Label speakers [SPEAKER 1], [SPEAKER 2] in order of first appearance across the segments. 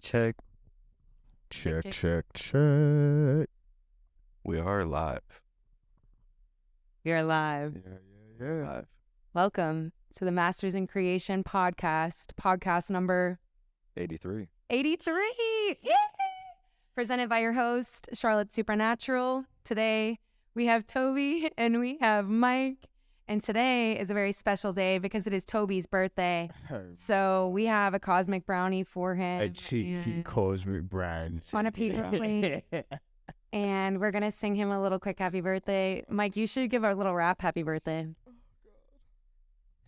[SPEAKER 1] Check.
[SPEAKER 2] Check,
[SPEAKER 1] Check,
[SPEAKER 2] check.
[SPEAKER 1] check, check. We are live.
[SPEAKER 2] You're live.
[SPEAKER 1] Yeah. Live.
[SPEAKER 2] Welcome to the Masters in Creation podcast number
[SPEAKER 1] 83.
[SPEAKER 2] 83. Yay! Presented by your host, Charlotte Supernatural. Today, we have Toby and we have Mike. And today is a very special day because it is Toby's birthday. So we have a cosmic brownie for him.
[SPEAKER 1] A cheeky cosmic brand.
[SPEAKER 2] On a paper plate. And we're going to sing him a little quick happy birthday. Mike, you should give our little rap happy birthday.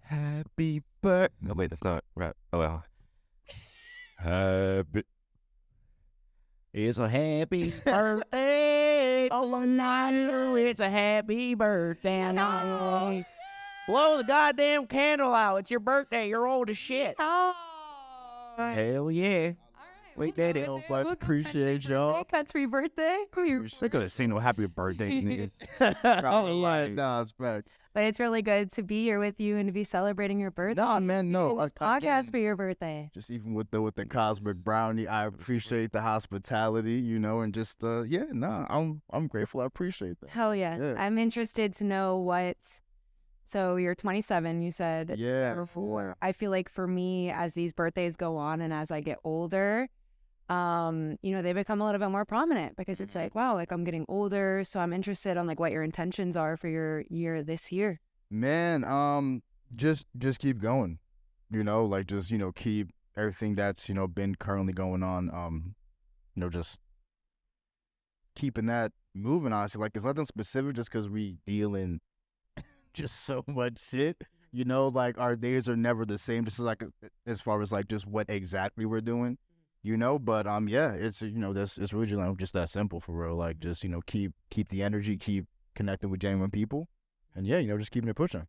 [SPEAKER 1] Happy birthday. No, wait, that's not rap. Oh, well. Happy. It's a happy birthday. Oh, no, it's a happy birthday. No. Blow the goddamn candle out. It's your birthday. You're old as shit.
[SPEAKER 2] Oh.
[SPEAKER 1] Hell yeah. Wait, that is. Appreciate y'all.
[SPEAKER 2] Country birthday.
[SPEAKER 1] We're gonna sing no happy birthday, niggas.
[SPEAKER 3] Oh, like, nah, specs.
[SPEAKER 2] But it's really good to be here with you and to be celebrating your birthday.
[SPEAKER 3] Nah, man, no.
[SPEAKER 2] This podcast for your birthday.
[SPEAKER 3] Just even with the cosmic brownie, I appreciate the hospitality, and just I'm grateful. I appreciate that.
[SPEAKER 2] Hell yeah.
[SPEAKER 3] Yeah.
[SPEAKER 2] I'm interested to know what. So you're 27, you said.
[SPEAKER 3] Yeah.
[SPEAKER 2] Before. I feel like for me, as these birthdays go on and as I get older, they become a little bit more prominent because it's like, wow, like I'm getting older. So I'm interested on like what your intentions are for your year this year.
[SPEAKER 3] Man, just keep going. Just keep everything that's been currently going on. Just keeping that moving. Honestly, like it's nothing specific, just because we deal in just so much shit. Like our days are never the same. Just like as far as like just what exactly we're doing. But yeah, it's it's really just that simple for real. Like just keep the energy, keep connecting with genuine people, and yeah, just keeping it pushing.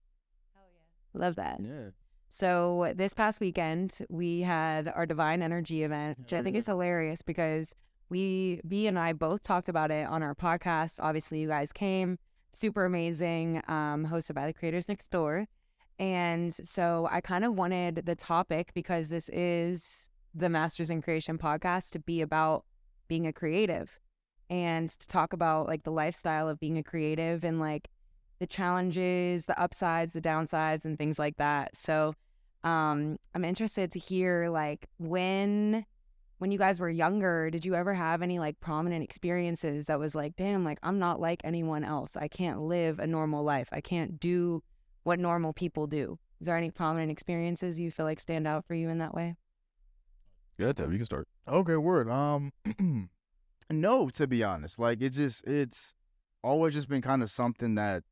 [SPEAKER 2] Hell yeah, love that.
[SPEAKER 3] Yeah.
[SPEAKER 2] So this past weekend we had our Divine Energy event, which I think is hilarious because B and I both talked about it on our podcast. Obviously, you guys came, super amazing, hosted by the Creators Next Door, and so I kind of wanted the topic because this is the Masters in Creation podcast to be about being a creative and to talk about like the lifestyle of being a creative and like the challenges, the upsides, the downsides and things like that. So I'm interested to hear like when you guys were younger, did you ever have any like prominent experiences that was like, damn, like I'm not like anyone else. I can't live a normal life. I can't do what normal people do. Is there any prominent experiences you feel like stand out for you in that way?
[SPEAKER 1] Yeah, Tobi, you can start.
[SPEAKER 3] Okay, word. No, to be honest, like it's always just been kind of something that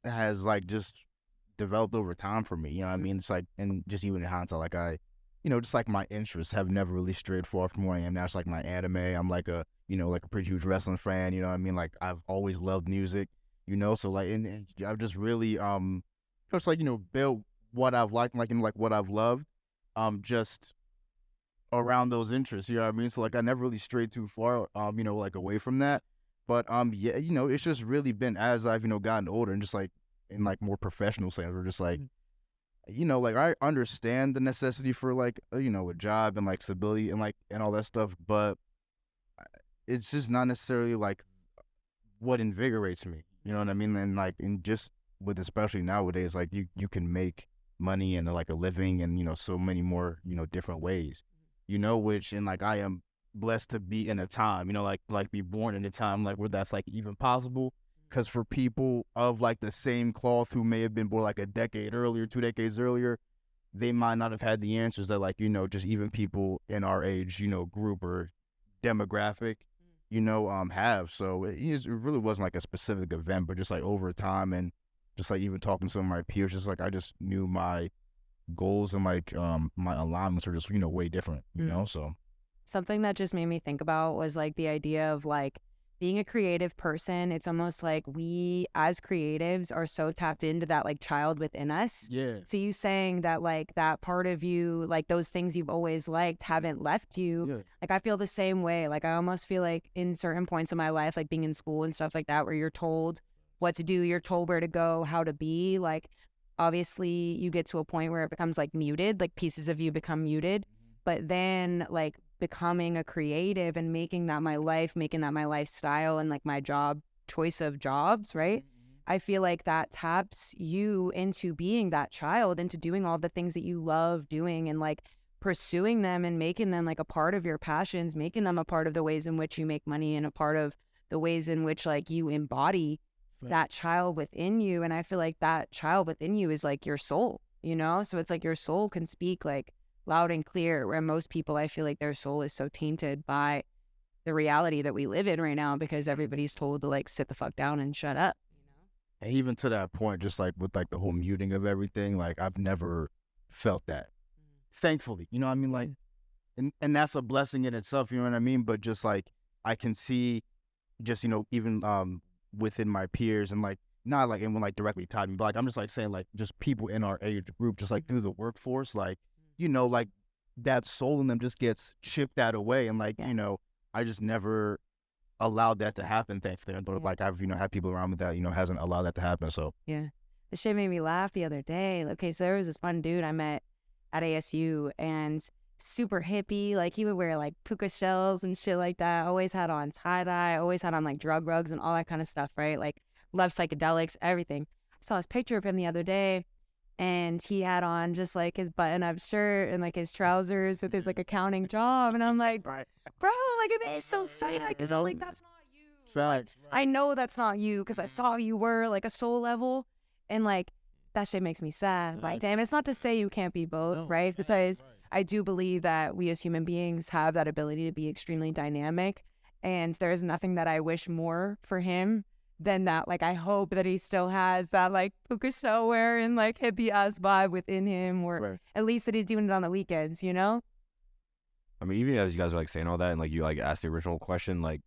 [SPEAKER 3] has like just developed over time for me. I mean? It's like, and just even in hindsight, like just like my interests have never really strayed far from where I am now. It's like my anime. I'm like a pretty huge wrestling fan. Like I've always loved music. So like, and I've just really just like built what I've liked, like what I've loved, just around those interests, so like I never really strayed too far like away from that, but yeah, it's just really been as I've gotten older and just like in like more professional sense, we're just like like I understand the necessity for like a job and like stability and like and all that stuff, but it's just not necessarily like what invigorates me, you know what I mean? And like in just with especially nowadays, like you can make money and like a living and so many more different ways, which, and like I am blessed to be in a time, like be born in a time like where that's like even possible. Because for people of like the same cloth who may have been born like a decade earlier, 2 decades earlier, they might not have had the answers that like, just even people in our age, group or demographic, have. So it really wasn't like a specific event, but just like over time and just like even talking to some of my peers, just like I just knew my goals and like my alignments are just way different, so
[SPEAKER 2] something that just made me think about was like the idea of like being a creative person. It's almost like we as creatives are so tapped into that like child within us.
[SPEAKER 3] Yeah.
[SPEAKER 2] So you saying that like that part of you, like those things you've always liked haven't left you.
[SPEAKER 3] Yeah.
[SPEAKER 2] Like I feel the same way. Like I almost feel like in certain points of my life, like being in school and stuff like that, where you're told what to do, you're told where to go, how to be, like obviously you get to a point where it becomes like muted, like pieces of you become muted. But then like becoming a creative and making that my life, making that my lifestyle and like my job, choice of jobs, right? I feel like that taps you into being that child, into doing all the things that you love doing and like pursuing them and making them like a part of your passions, making them a part of the ways in which you make money and a part of the ways in which like you embody that child within you. And I feel like that child within you is like your soul, you know? So it's like your soul can speak like loud and clear, where most people, I feel like their soul is so tainted by the reality that we live in right now because everybody's told to like sit the fuck down and shut up.
[SPEAKER 3] And even to that point, just like with like the whole muting of everything, like I've never felt that. Thankfully, you know what I mean? Like, and that's a blessing in itself, you know what I mean? But just like, I can see just, you know, even within my peers and like, not like anyone like directly tied me, but like, I'm just like saying like just people in our age group, just like through the workforce, like, you know, like that soul in them just gets chipped that away. And like, you know, I just never allowed that to happen, thankfully. Like I've, you know, had people around me that, you know, hasn't allowed that to happen. So
[SPEAKER 2] yeah, the shit made me laugh the other day. Okay, so there was this one dude I met at ASU and super hippie, like he would wear like puka shells and shit like that, always had on tie-dye, always had on like drug rugs and all that kind of stuff, right? Like loved psychedelics, everything. I saw his picture of him the other day and he had on just like his button-up shirt and like his trousers with his like accounting job, and I'm like, bro, like it is so sad, like that's not you.
[SPEAKER 3] Facts.
[SPEAKER 2] I know that's not you because I saw you were like a soul level, and like that shit makes me sad. Like, damn, it's not to say you can't be both, right? Because I do believe that we as human beings have that ability to be extremely dynamic, and there is nothing that I wish more for him than that. Like, I hope that he still has that like puka shell wear and like hippie ass vibe within him, or at least that he's doing it on the weekends, you know?
[SPEAKER 4] I mean, even as you guys are like saying all that and like you like asked the original question, like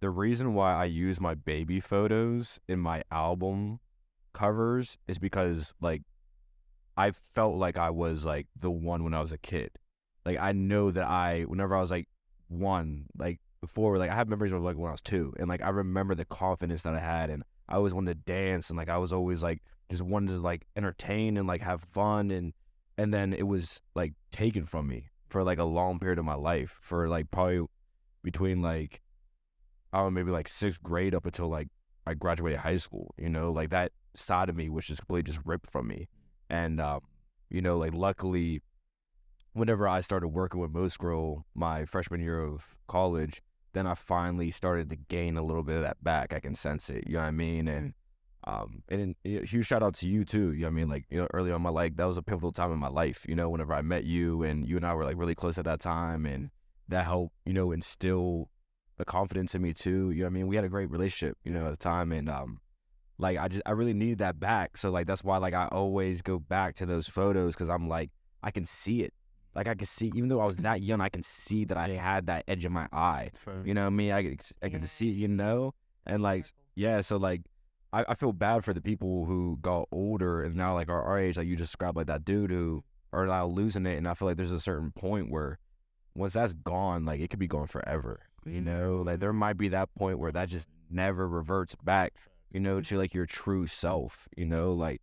[SPEAKER 4] the reason why I use my baby photos in my album covers is because like I felt like I was like the one when I was a kid. Like I know that whenever I was like one, like before, like I have memories of like when I was two, and like I remember the confidence that I had, and I always wanted to dance, and like I was always like just wanted to like entertain and like have fun, and then it was like taken from me for like a long period of my life, for like probably between like I don't know, maybe like sixth grade up until like I graduated high school, you know, like that side of me was just completely just ripped from me. And you know, like luckily whenever I started working with Most Girl my freshman year of college, then I finally started to gain a little bit of that back. I can sense it, you know what I mean? And huge shout out to you too, you know what I mean? Like, you know, early on my life, that was a pivotal time in my life, you know, whenever I met you, and you and I were like really close at that time, and that helped, you know, instill the confidence in me too, you know what I mean? We had a great relationship, you know, at the time, and like I really needed that back. So like that's why like I always go back to those photos, because I'm like, I can see it. Like I can see, even though I was that young, I can see that I had that edge in my eye. You know what I mean? I can see, you know? And like, yeah, so like I feel bad for the people who got older and now like are our age, like you described, like that dude who are now losing it. And I feel like there's a certain point where once that's gone, like it could be gone forever, you know? Like there might be that point where that just never reverts back, you know, to like your true self, you know? Like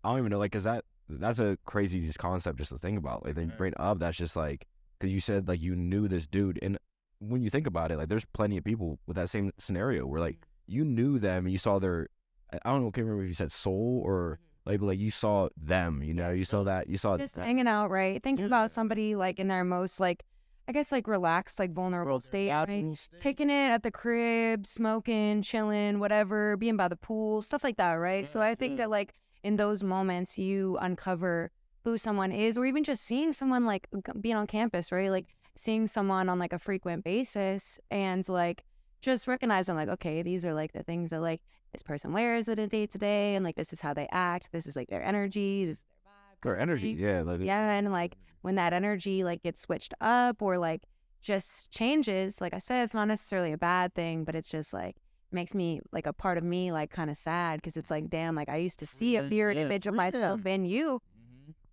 [SPEAKER 4] I don't even know, like, cause that's a crazy just concept just to think about. Like, then bring up, that's just like, because you said like you knew this dude, and when you think about it, like there's plenty of people with that same scenario where like you knew them and you saw their, I don't know, I can't remember if you said soul or like, but like you saw them, you know, you saw
[SPEAKER 2] just hanging out, right? Thinking about somebody like in their most like, I guess like relaxed, like vulnerable state, right? Kicking it at the crib, smoking, chilling, whatever, being by the pool, stuff like that, right? So I think that like in those moments you uncover who someone is, or even just seeing someone like being on campus, right? Like seeing someone on like a frequent basis and like just recognizing like, okay, these are like the things that like this person wears at a day to day, and like this is how they act, this is like their energy, this is their vibe.
[SPEAKER 4] Their energy, yeah. Like,
[SPEAKER 2] yeah, and like when that energy like gets switched up or like just changes, like I said, it's not necessarily a bad thing, but it's just like makes me like a part of me like kind of sad, because it's like, damn, like I used to see a mirrored image of myself in you,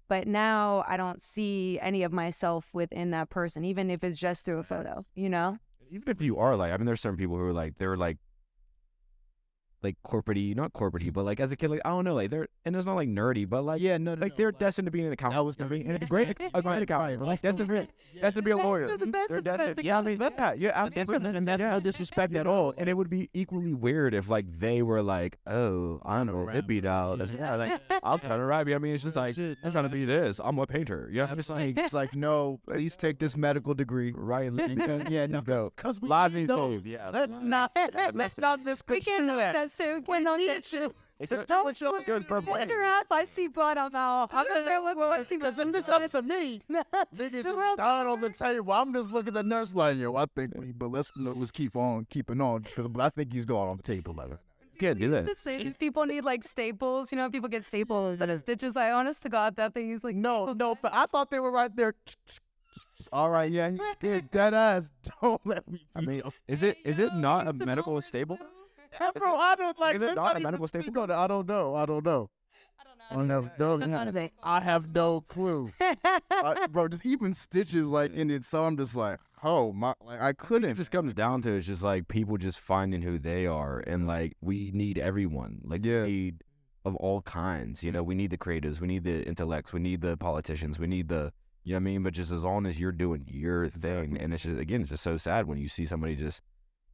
[SPEAKER 2] but now I don't see any of myself within that person, even if it's just through a photo, you know?
[SPEAKER 4] even if you are like, I mean, there's certain people who are like, they're like like corporate-y, not corporate-y, but like as a kid, like I don't know, like they're, and it's not like nerdy, but like
[SPEAKER 3] Yeah, no,
[SPEAKER 4] like they're destined to be an accountant.
[SPEAKER 3] that was the
[SPEAKER 4] and a great accountant. Like destined to be a lawyer. They're destined. Yeah, I mean,
[SPEAKER 3] and that's no disrespect at all.
[SPEAKER 4] And it would be equally weird if like they were like, oh, I don't know, hippie doll. Yeah, like I'll turn around. I mean, it's just like I'm trying to be this. I'm a painter. Yeah,
[SPEAKER 3] It's like no, please take this medical degree.
[SPEAKER 4] right.
[SPEAKER 3] Yeah, no,
[SPEAKER 4] go.
[SPEAKER 3] because we
[SPEAKER 4] Lives
[SPEAKER 3] need
[SPEAKER 4] need
[SPEAKER 3] those.
[SPEAKER 4] saved. Yeah.
[SPEAKER 3] Let's not this.
[SPEAKER 2] We can't do that soon. We don't get you. Don't swear at your ass. I see blood on my. I'm gonna throw up. I see
[SPEAKER 3] Because this up to me. Niggas is dying on the table. I'm just looking at the nurse like, yo, I think but let's keep on keeping on because but I think he's going on the table level.
[SPEAKER 4] Can't do that.
[SPEAKER 2] the same. People need like staples. You know, people get staples and stitches. Like, honest to God, that thing is like.
[SPEAKER 3] No, but I thought they were right there. All right, yeah, he's good. Dead ass. Don't let me.
[SPEAKER 4] I mean, is it not a medical stable?
[SPEAKER 3] Bro, I don't like.
[SPEAKER 4] Is it not a medical
[SPEAKER 3] speak
[SPEAKER 4] statement?
[SPEAKER 3] on it. I don't know. I have no clue. Bro, just even stitches like in it. So I'm just like, oh my, like I
[SPEAKER 4] It
[SPEAKER 3] couldn't.
[SPEAKER 4] just comes down to it's just like people just finding who they are, and like we need everyone. Like
[SPEAKER 3] Yeah.
[SPEAKER 4] we need of all kinds. You know, we need the creatives, we need the intellects, we need the politicians, we need the, you know what I mean. But just as long as you're doing your thing, and it's just again, it's just so sad when you see somebody just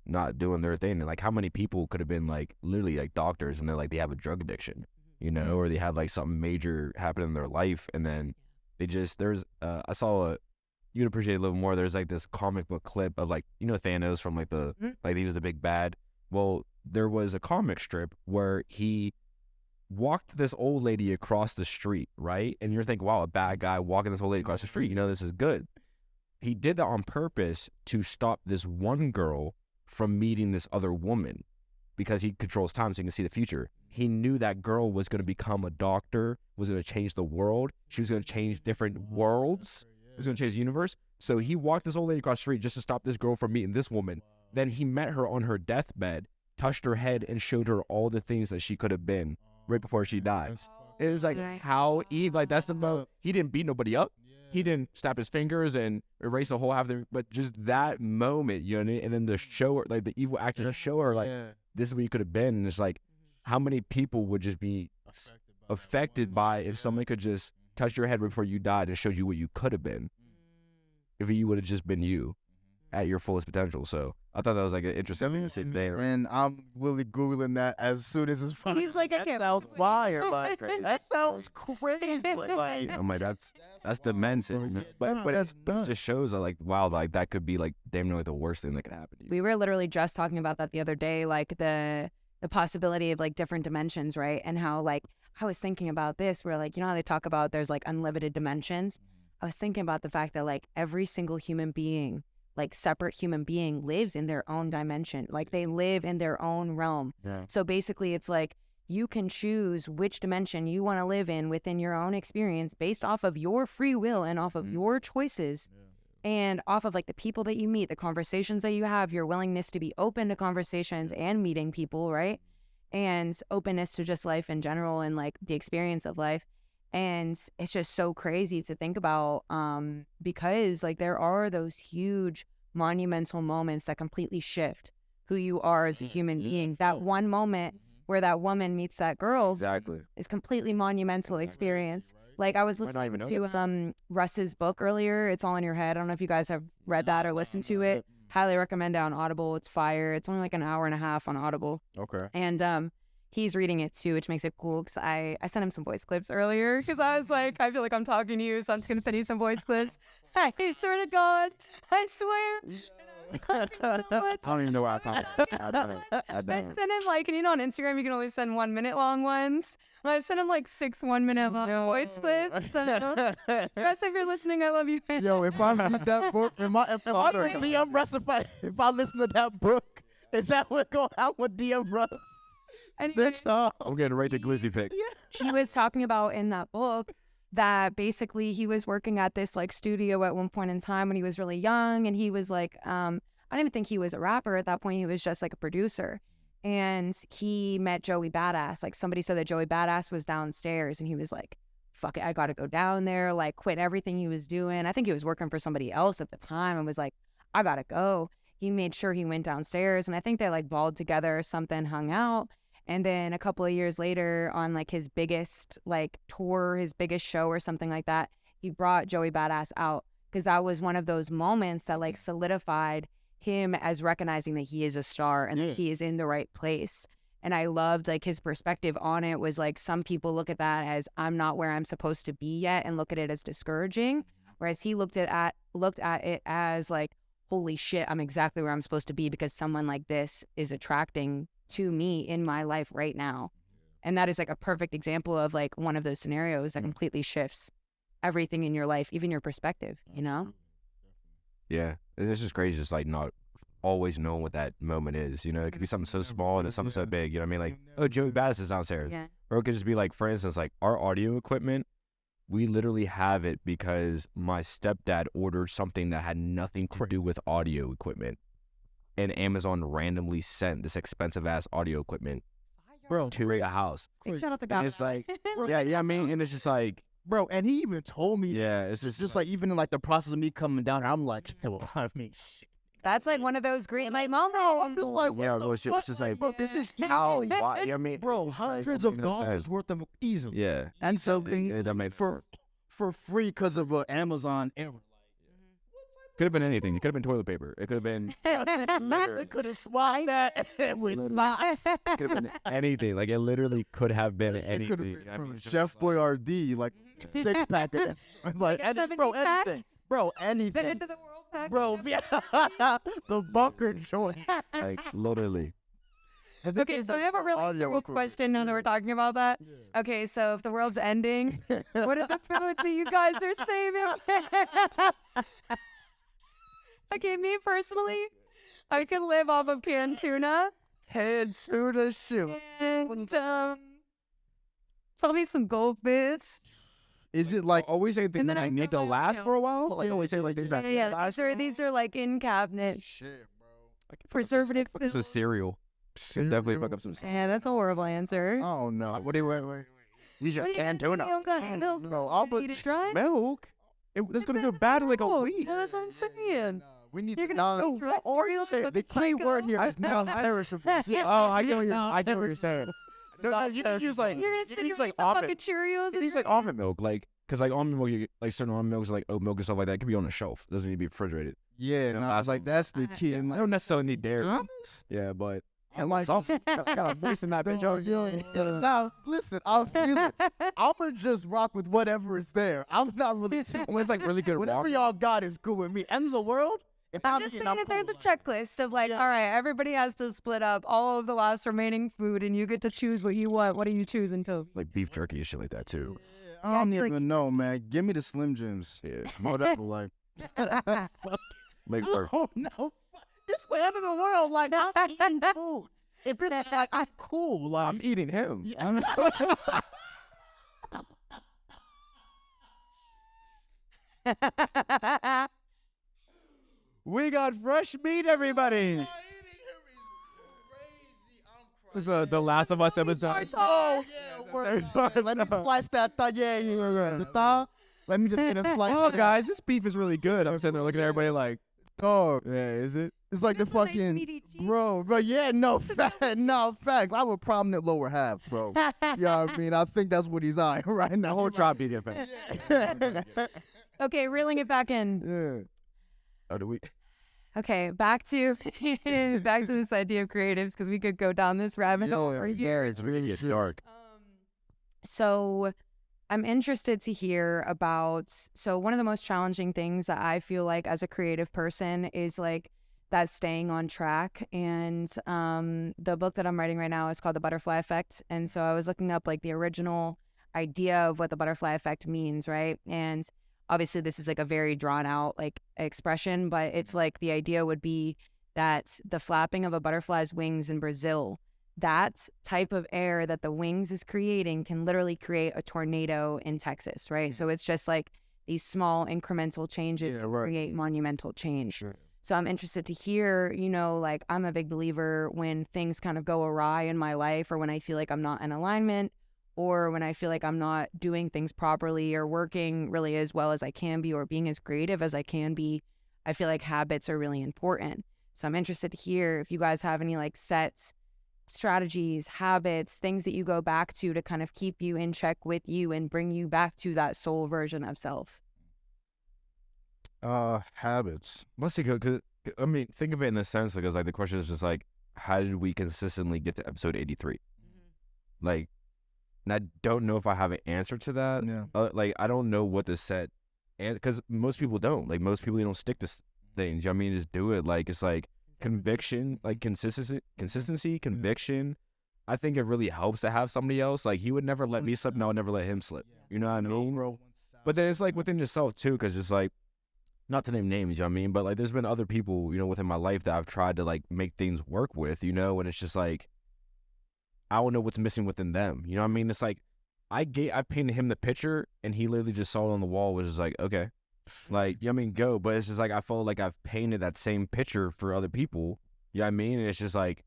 [SPEAKER 4] not doing their thing. And like how many people could have been like literally like doctors, and they're like they have a drug addiction, you know, or they have like something major happen in their life, and then they just I saw you'd appreciate it a little more. There's like this comic book clip of like, you know, Thanos from like the like he was the big bad. Well, there was a comic strip where he walked this old lady across the street, right? And you're thinking, wow, a bad guy walking this old lady across the street, you know, this is good. He did that on purpose to stop this one girl from meeting this other woman, because he controls time so he can see the future. He knew that girl was going to become a doctor, was going to change the world. She was going to change different worlds. It was going to change the universe. So he walked this old lady across the street just to stop this girl from meeting this woman. Then he met her on her deathbed, touched her head, and showed her all the things that she could have been right before she died. It was like how Eve, like that's the most, he didn't beat nobody up. He didn't snap his fingers and erase the whole half of the, but just that moment, you know what I mean? And then to show her, like the evil actor, to show her like, this is what you could have been. And it's like, how many people would just be affected by if somebody could just touch your head before you died and showed you what you could have been if you would have just been you at your fullest potential. So I thought that was like an interesting thing.
[SPEAKER 3] And I'm really Googling that as soon as it's funny.
[SPEAKER 2] He's like, I
[SPEAKER 3] that
[SPEAKER 2] can't.
[SPEAKER 3] sounds fire. Like, that sounds crazy. Like,
[SPEAKER 4] I'm like, that's demented. But
[SPEAKER 3] that's
[SPEAKER 4] it just shows that like, wow, like that could be like damn near like the worst thing that could happen to you.
[SPEAKER 2] We were literally just talking about that the other day, like the possibility of like different dimensions, right? And how like I was thinking about this, where like, you know how they talk about there's like unlimited dimensions. I was thinking about the fact that like every single human being, like separate human being, lives in their own dimension. Like they live in their own realm.
[SPEAKER 3] Yeah.
[SPEAKER 2] So basically it's like you can choose which dimension you want to live in within your own experience based off of your free will and off of your choices. And off of like the people that you meet, the conversations that you have, your willingness to be open to conversations and meeting people, right? And openness to just life in general and like the experience of life. And it's just so crazy to think about because like there are those huge monumental moments that completely shift who you are as a human being. That one moment where that woman meets that girl is completely monumental experience. Like I was listening to Russ's book earlier. It's All in Your Head. I don't know if you guys have read that or listened to it. Highly recommend it on Audible. It's fire. It's only like an hour and a half on Audible.
[SPEAKER 3] okay.
[SPEAKER 2] And he's reading it too, which makes it cool. Cause I sent him some voice clips earlier because I was like, I feel like I'm talking to you, so I'm just gonna send you some voice clips. I swear to God, I swear.
[SPEAKER 4] I don't even know where I found it.
[SPEAKER 2] I sent him like, and you know on Instagram you can only send 1 minute long ones. I sent him like 6 1 minute long voice clips. So, Russ, if you're listening, I love you.
[SPEAKER 3] Yo, if I read that book, if I DM Russ, if I listen to that book, is that what going out with DM Russ?
[SPEAKER 2] Anyway,
[SPEAKER 4] I'm getting right to Glizzy pick.
[SPEAKER 2] he was talking about in that book that basically he was working at this like studio at one point in time when he was really young, and he was like I don't even think he was a rapper at that point. He was just like a producer, and he met Joey Badass. Like somebody said that Joey Badass was downstairs, and he was like, fuck it, I gotta go down there, like quit everything he was doing. I think he was working for somebody else at the time and was like, I gotta go. He made sure he went downstairs, and I think they like balled together or something, hung out. And then a couple of years later on like his biggest like tour, his biggest show or something like that, he brought Joey Badass out because that was one of those moments that like solidified him as recognizing that he is a star and that he is in the right place. And I loved like his perspective on it was like some people look at that as I'm not where I'm supposed to be yet and look at it as discouraging. Whereas he looked at it as like, holy shit, I'm exactly where I'm supposed to be because someone like this is attracting to me in my life right now. And that is like a perfect example of like one of those scenarios that completely shifts everything in your life, even your perspective, you know?
[SPEAKER 4] Yeah, it's just crazy, just like not always knowing what that moment is. You know, it could be something so small and it's something so big. You know what I mean? Like, oh, Joey Badass is downstairs.
[SPEAKER 2] Yeah.
[SPEAKER 4] Or it could just be like, for instance, like our audio equipment, we literally have it because my stepdad ordered something that had nothing to do with audio equipment, and Amazon randomly sent this expensive ass audio equipment to the house.
[SPEAKER 2] Shout out to
[SPEAKER 4] And
[SPEAKER 2] God.
[SPEAKER 4] it's like, yeah, I mean, and it's just like,
[SPEAKER 3] Bro, and he even told me,
[SPEAKER 4] yeah, it's
[SPEAKER 3] it's
[SPEAKER 4] just
[SPEAKER 3] just like even in like the process of me coming down, I'm like, well, I mean, shit.
[SPEAKER 2] That's like one of those green light moments.
[SPEAKER 3] I'm just like,
[SPEAKER 4] yeah,
[SPEAKER 3] what the
[SPEAKER 4] it's just like,
[SPEAKER 3] bro, this is
[SPEAKER 4] how, why, you know what I mean?
[SPEAKER 3] bro, hundreds of dollars worth of easily.
[SPEAKER 4] Yeah,
[SPEAKER 3] And so
[SPEAKER 4] yeah, that made
[SPEAKER 3] for free because of Amazon error.
[SPEAKER 4] could have been anything. It could have been toilet paper. It could have been,
[SPEAKER 3] I could have swapped that with socks.
[SPEAKER 4] could have been anything. Like it literally could have been
[SPEAKER 3] It
[SPEAKER 4] anything.
[SPEAKER 3] could have
[SPEAKER 4] You know what I
[SPEAKER 3] been
[SPEAKER 4] mean?
[SPEAKER 3] from
[SPEAKER 4] It's just
[SPEAKER 3] Chef Boyardee, like 6-pack. Like,
[SPEAKER 2] a
[SPEAKER 3] bro,
[SPEAKER 2] 70-pack?
[SPEAKER 3] anything. Bro,
[SPEAKER 2] The
[SPEAKER 3] anything.
[SPEAKER 2] end of the world pack.
[SPEAKER 3] Bro, yeah. The bunker joint.
[SPEAKER 4] like literally.
[SPEAKER 2] Okay, so I have a really simple question now that we're talking about that. Okay, so if the world's ending, what are the foods that you guys are saving? Okay, me personally, I can live off of canned tuna
[SPEAKER 3] Head to the shoe.
[SPEAKER 2] and probably some goldfish.
[SPEAKER 3] Is it like
[SPEAKER 4] Always say things
[SPEAKER 2] And then
[SPEAKER 4] that
[SPEAKER 2] I
[SPEAKER 4] need to
[SPEAKER 2] throw my
[SPEAKER 4] last
[SPEAKER 2] milk.
[SPEAKER 4] for a while. Like always say like things that
[SPEAKER 2] Yeah, these are like in cabinet
[SPEAKER 3] shit, bro?
[SPEAKER 2] preservative
[SPEAKER 4] It's a
[SPEAKER 2] foods.
[SPEAKER 4] cereal. Definitely fuck up some.
[SPEAKER 2] Yeah, that's a horrible answer.
[SPEAKER 3] Oh no.
[SPEAKER 4] What do you wait? Use your
[SPEAKER 2] What are you
[SPEAKER 4] canned
[SPEAKER 2] gonna do?
[SPEAKER 4] tuna.
[SPEAKER 2] You don't got milk.
[SPEAKER 3] No, I'll
[SPEAKER 2] Eat it dry?
[SPEAKER 4] Milk. That's gonna go bad in like a
[SPEAKER 2] Oh,
[SPEAKER 4] week.
[SPEAKER 2] yeah, that's what I'm saying.
[SPEAKER 3] We need
[SPEAKER 2] You're
[SPEAKER 3] to
[SPEAKER 2] gonna
[SPEAKER 3] know.
[SPEAKER 2] eat dry cereal with
[SPEAKER 3] The key word here is now perishable.
[SPEAKER 4] Oh, I get what you're saying. No, you can use like
[SPEAKER 2] You're gonna
[SPEAKER 4] you
[SPEAKER 2] sit
[SPEAKER 4] can
[SPEAKER 2] here
[SPEAKER 4] use
[SPEAKER 2] with
[SPEAKER 4] like
[SPEAKER 2] some fucking
[SPEAKER 4] almond.
[SPEAKER 2] Cheerios.
[SPEAKER 4] You can use like almond milk, like because like almond milk, you get, like certain almond milks, like oat milk and stuff like that, it can be on the shelf. It doesn't need to be refrigerated.
[SPEAKER 3] Yeah, and I was like, that's the key. And
[SPEAKER 4] I
[SPEAKER 3] like,
[SPEAKER 4] don't necessarily need dairy.
[SPEAKER 3] honest?
[SPEAKER 4] Yeah, but
[SPEAKER 3] And like,
[SPEAKER 4] gotta moisten that bitch out.
[SPEAKER 3] now listen, I'll feel it. I'm gonna just rock with whatever is there. I'm not really too.
[SPEAKER 4] When it's like really good
[SPEAKER 3] Whatever
[SPEAKER 4] water.
[SPEAKER 3] y'all got is cool with me. End of the world. If
[SPEAKER 2] I'm just saying that there's a checklist of like, all right, everybody has to split up all of the last remaining food, and you get to choose what you want. What are you choosing, Toby?
[SPEAKER 4] Like beef jerky and shit like that too.
[SPEAKER 3] I don't
[SPEAKER 2] Yeah,
[SPEAKER 3] even know, man. Give me the Slim Jims.
[SPEAKER 4] Yeah.
[SPEAKER 3] Whatever, like.
[SPEAKER 4] Like
[SPEAKER 3] Oh no! This way end of the world, like I'm eating food. If it's like I'm cool, like
[SPEAKER 4] I'm eating him. We got fresh meat, everybody. This is the Last of Us episode.
[SPEAKER 3] Oh yeah, let me slice that thigh. Yeah, the thigh. Let me just get a slice.
[SPEAKER 4] Oh, guys, this beef is really good. I'm sitting there looking at everybody like,
[SPEAKER 3] dog.
[SPEAKER 4] yeah, is it?
[SPEAKER 3] It's like the fucking bro. Yeah, no facts. I have a prominent lower half, bro. Yeah, I mean, I think that's what he's eyeing right now.
[SPEAKER 4] The whole tribe be different.
[SPEAKER 2] Okay, reeling it back in.
[SPEAKER 3] Yeah.
[SPEAKER 4] Oh, do we?
[SPEAKER 2] Okay, back to this idea of creatives because we could go down this rabbit hole for years.
[SPEAKER 4] It's really dark.
[SPEAKER 2] So I'm interested to hear about, so one of the most challenging things that I feel like as a creative person is like that staying on track. And the book that I'm writing right now is called The Butterfly Effect. And so I was looking up like the original idea of what the butterfly effect means, right? And obviously this is like a very drawn out like expression, but it's like the idea would be that the flapping of a butterfly's wings in Brazil, that type of air that the wings is creating can literally create a tornado in Texas, right? So it's just like these small incremental changes
[SPEAKER 3] Yeah,
[SPEAKER 2] can
[SPEAKER 3] right.
[SPEAKER 2] create monumental change.
[SPEAKER 4] Sure.
[SPEAKER 2] So I'm interested to hear, you know, like I'm a big believer when things kind of go awry in my life or when I feel like I'm not in alignment or when I feel like I'm not doing things properly or working really as well as I can be or being as creative as I can be, I feel like habits are really important. So I'm interested to hear if you guys have any like sets strategies, habits, things that you go back to kind of keep you in check with you and bring you back to that soul version of self?
[SPEAKER 3] Habits.
[SPEAKER 4] Let's see, cause I mean, think of it in the sense because like the question is just like, how did we consistently get to episode 83? Like, and I don't know if I have an answer to that.
[SPEAKER 3] Yeah.
[SPEAKER 4] Like, I don't know what to set, and because most people don't. Like, most people they don't stick to things. You know what I mean? Just do it. Like, it's like conviction, like consistency, conviction. I think it really helps to have somebody else. Like, he would never let me slip, and I would never let him slip. You know what I mean? But then it's like within yourself too, because it's like, not to name names, you know what I mean? But like, there's been other people, you know, within my life that I've tried to like make things work with, you know, and it's just like, I don't know what's missing within them. You know what I mean? It's like, I painted him the picture, and he literally just saw it on the wall, which is like, okay, like, you know what I mean, go. But it's just like, I felt like I've painted that same picture for other people. You know what I mean? And it's just like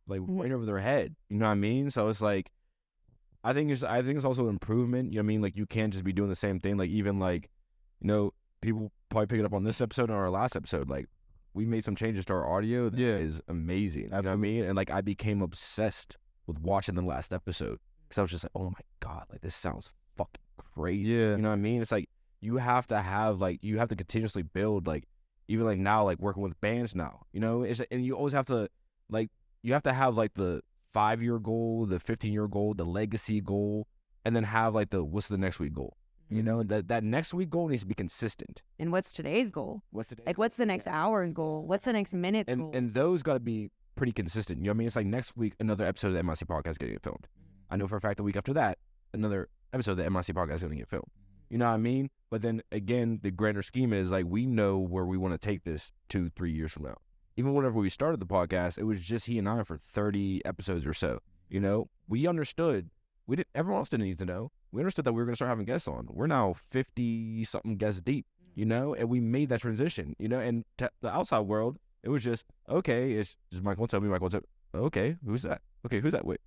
[SPEAKER 4] right over their head. You know what I mean? So it's like, I think it's also improvement. You know what I mean? Like, you can't just be doing the same thing. Like, even like, you know, people probably pick it up on this episode and our last episode. Like, we made some changes to our audio that is amazing. You know what I mean? And like, I became obsessed with watching the last episode because I was just like, oh my God, like this sounds fucking crazy.
[SPEAKER 3] Yeah.
[SPEAKER 4] You know what I mean? It's like, you have to continuously build, like, even like now, like working with bands now, you know, and you always have to like, you have to have like the 5-year goal, the 15-year goal, the legacy goal, and then have like what's the next week goal? You know, that next week goal needs to be consistent.
[SPEAKER 2] And what's today's goal?
[SPEAKER 4] What's the
[SPEAKER 2] Like, what's the next hour's goal? What's the next minute's goal?
[SPEAKER 4] And those got to be pretty consistent. You know what I mean? It's like next week, another episode of the MIC podcast getting filmed. I know for a fact the week after that, another episode of the MIC podcast is going to get filmed. You know what I mean? But then again, the grander scheme is like, we know where we want to take this 2-3 years from now. Even whenever we started the podcast, it was just he and I for 30 episodes or so. You know, we understood. Everyone else didn't need to know. We understood that we were going to start having guests on. We're now 50-something guests deep, you know, and we made that transition, you know, and to the outside world, it was just, okay, it's just Michael tell me, Michael tell me, okay, who's that? Okay, who's that? Wait,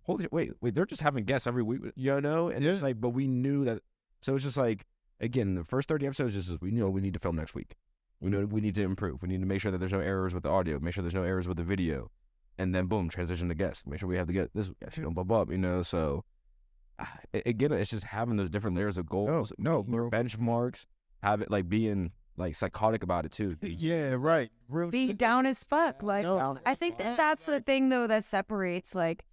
[SPEAKER 4] holy shit, wait, they're just having guests every week, you know, and it's like, but we knew that, so it's just like, again, the first 30 episodes is just, we know we need to film next week. We know we need to improve. We need to make sure that there's no errors with the audio, make sure there's no errors with the video, and then boom, transition to guests. Make sure we have this guest, you know, blah, blah, you know, so again, it's just having those different layers of goals, benchmarks, have it like being like psychotic about it too.
[SPEAKER 3] Yeah, right. Real
[SPEAKER 2] Be down as fuck. Like, I think that's the thing though that separates like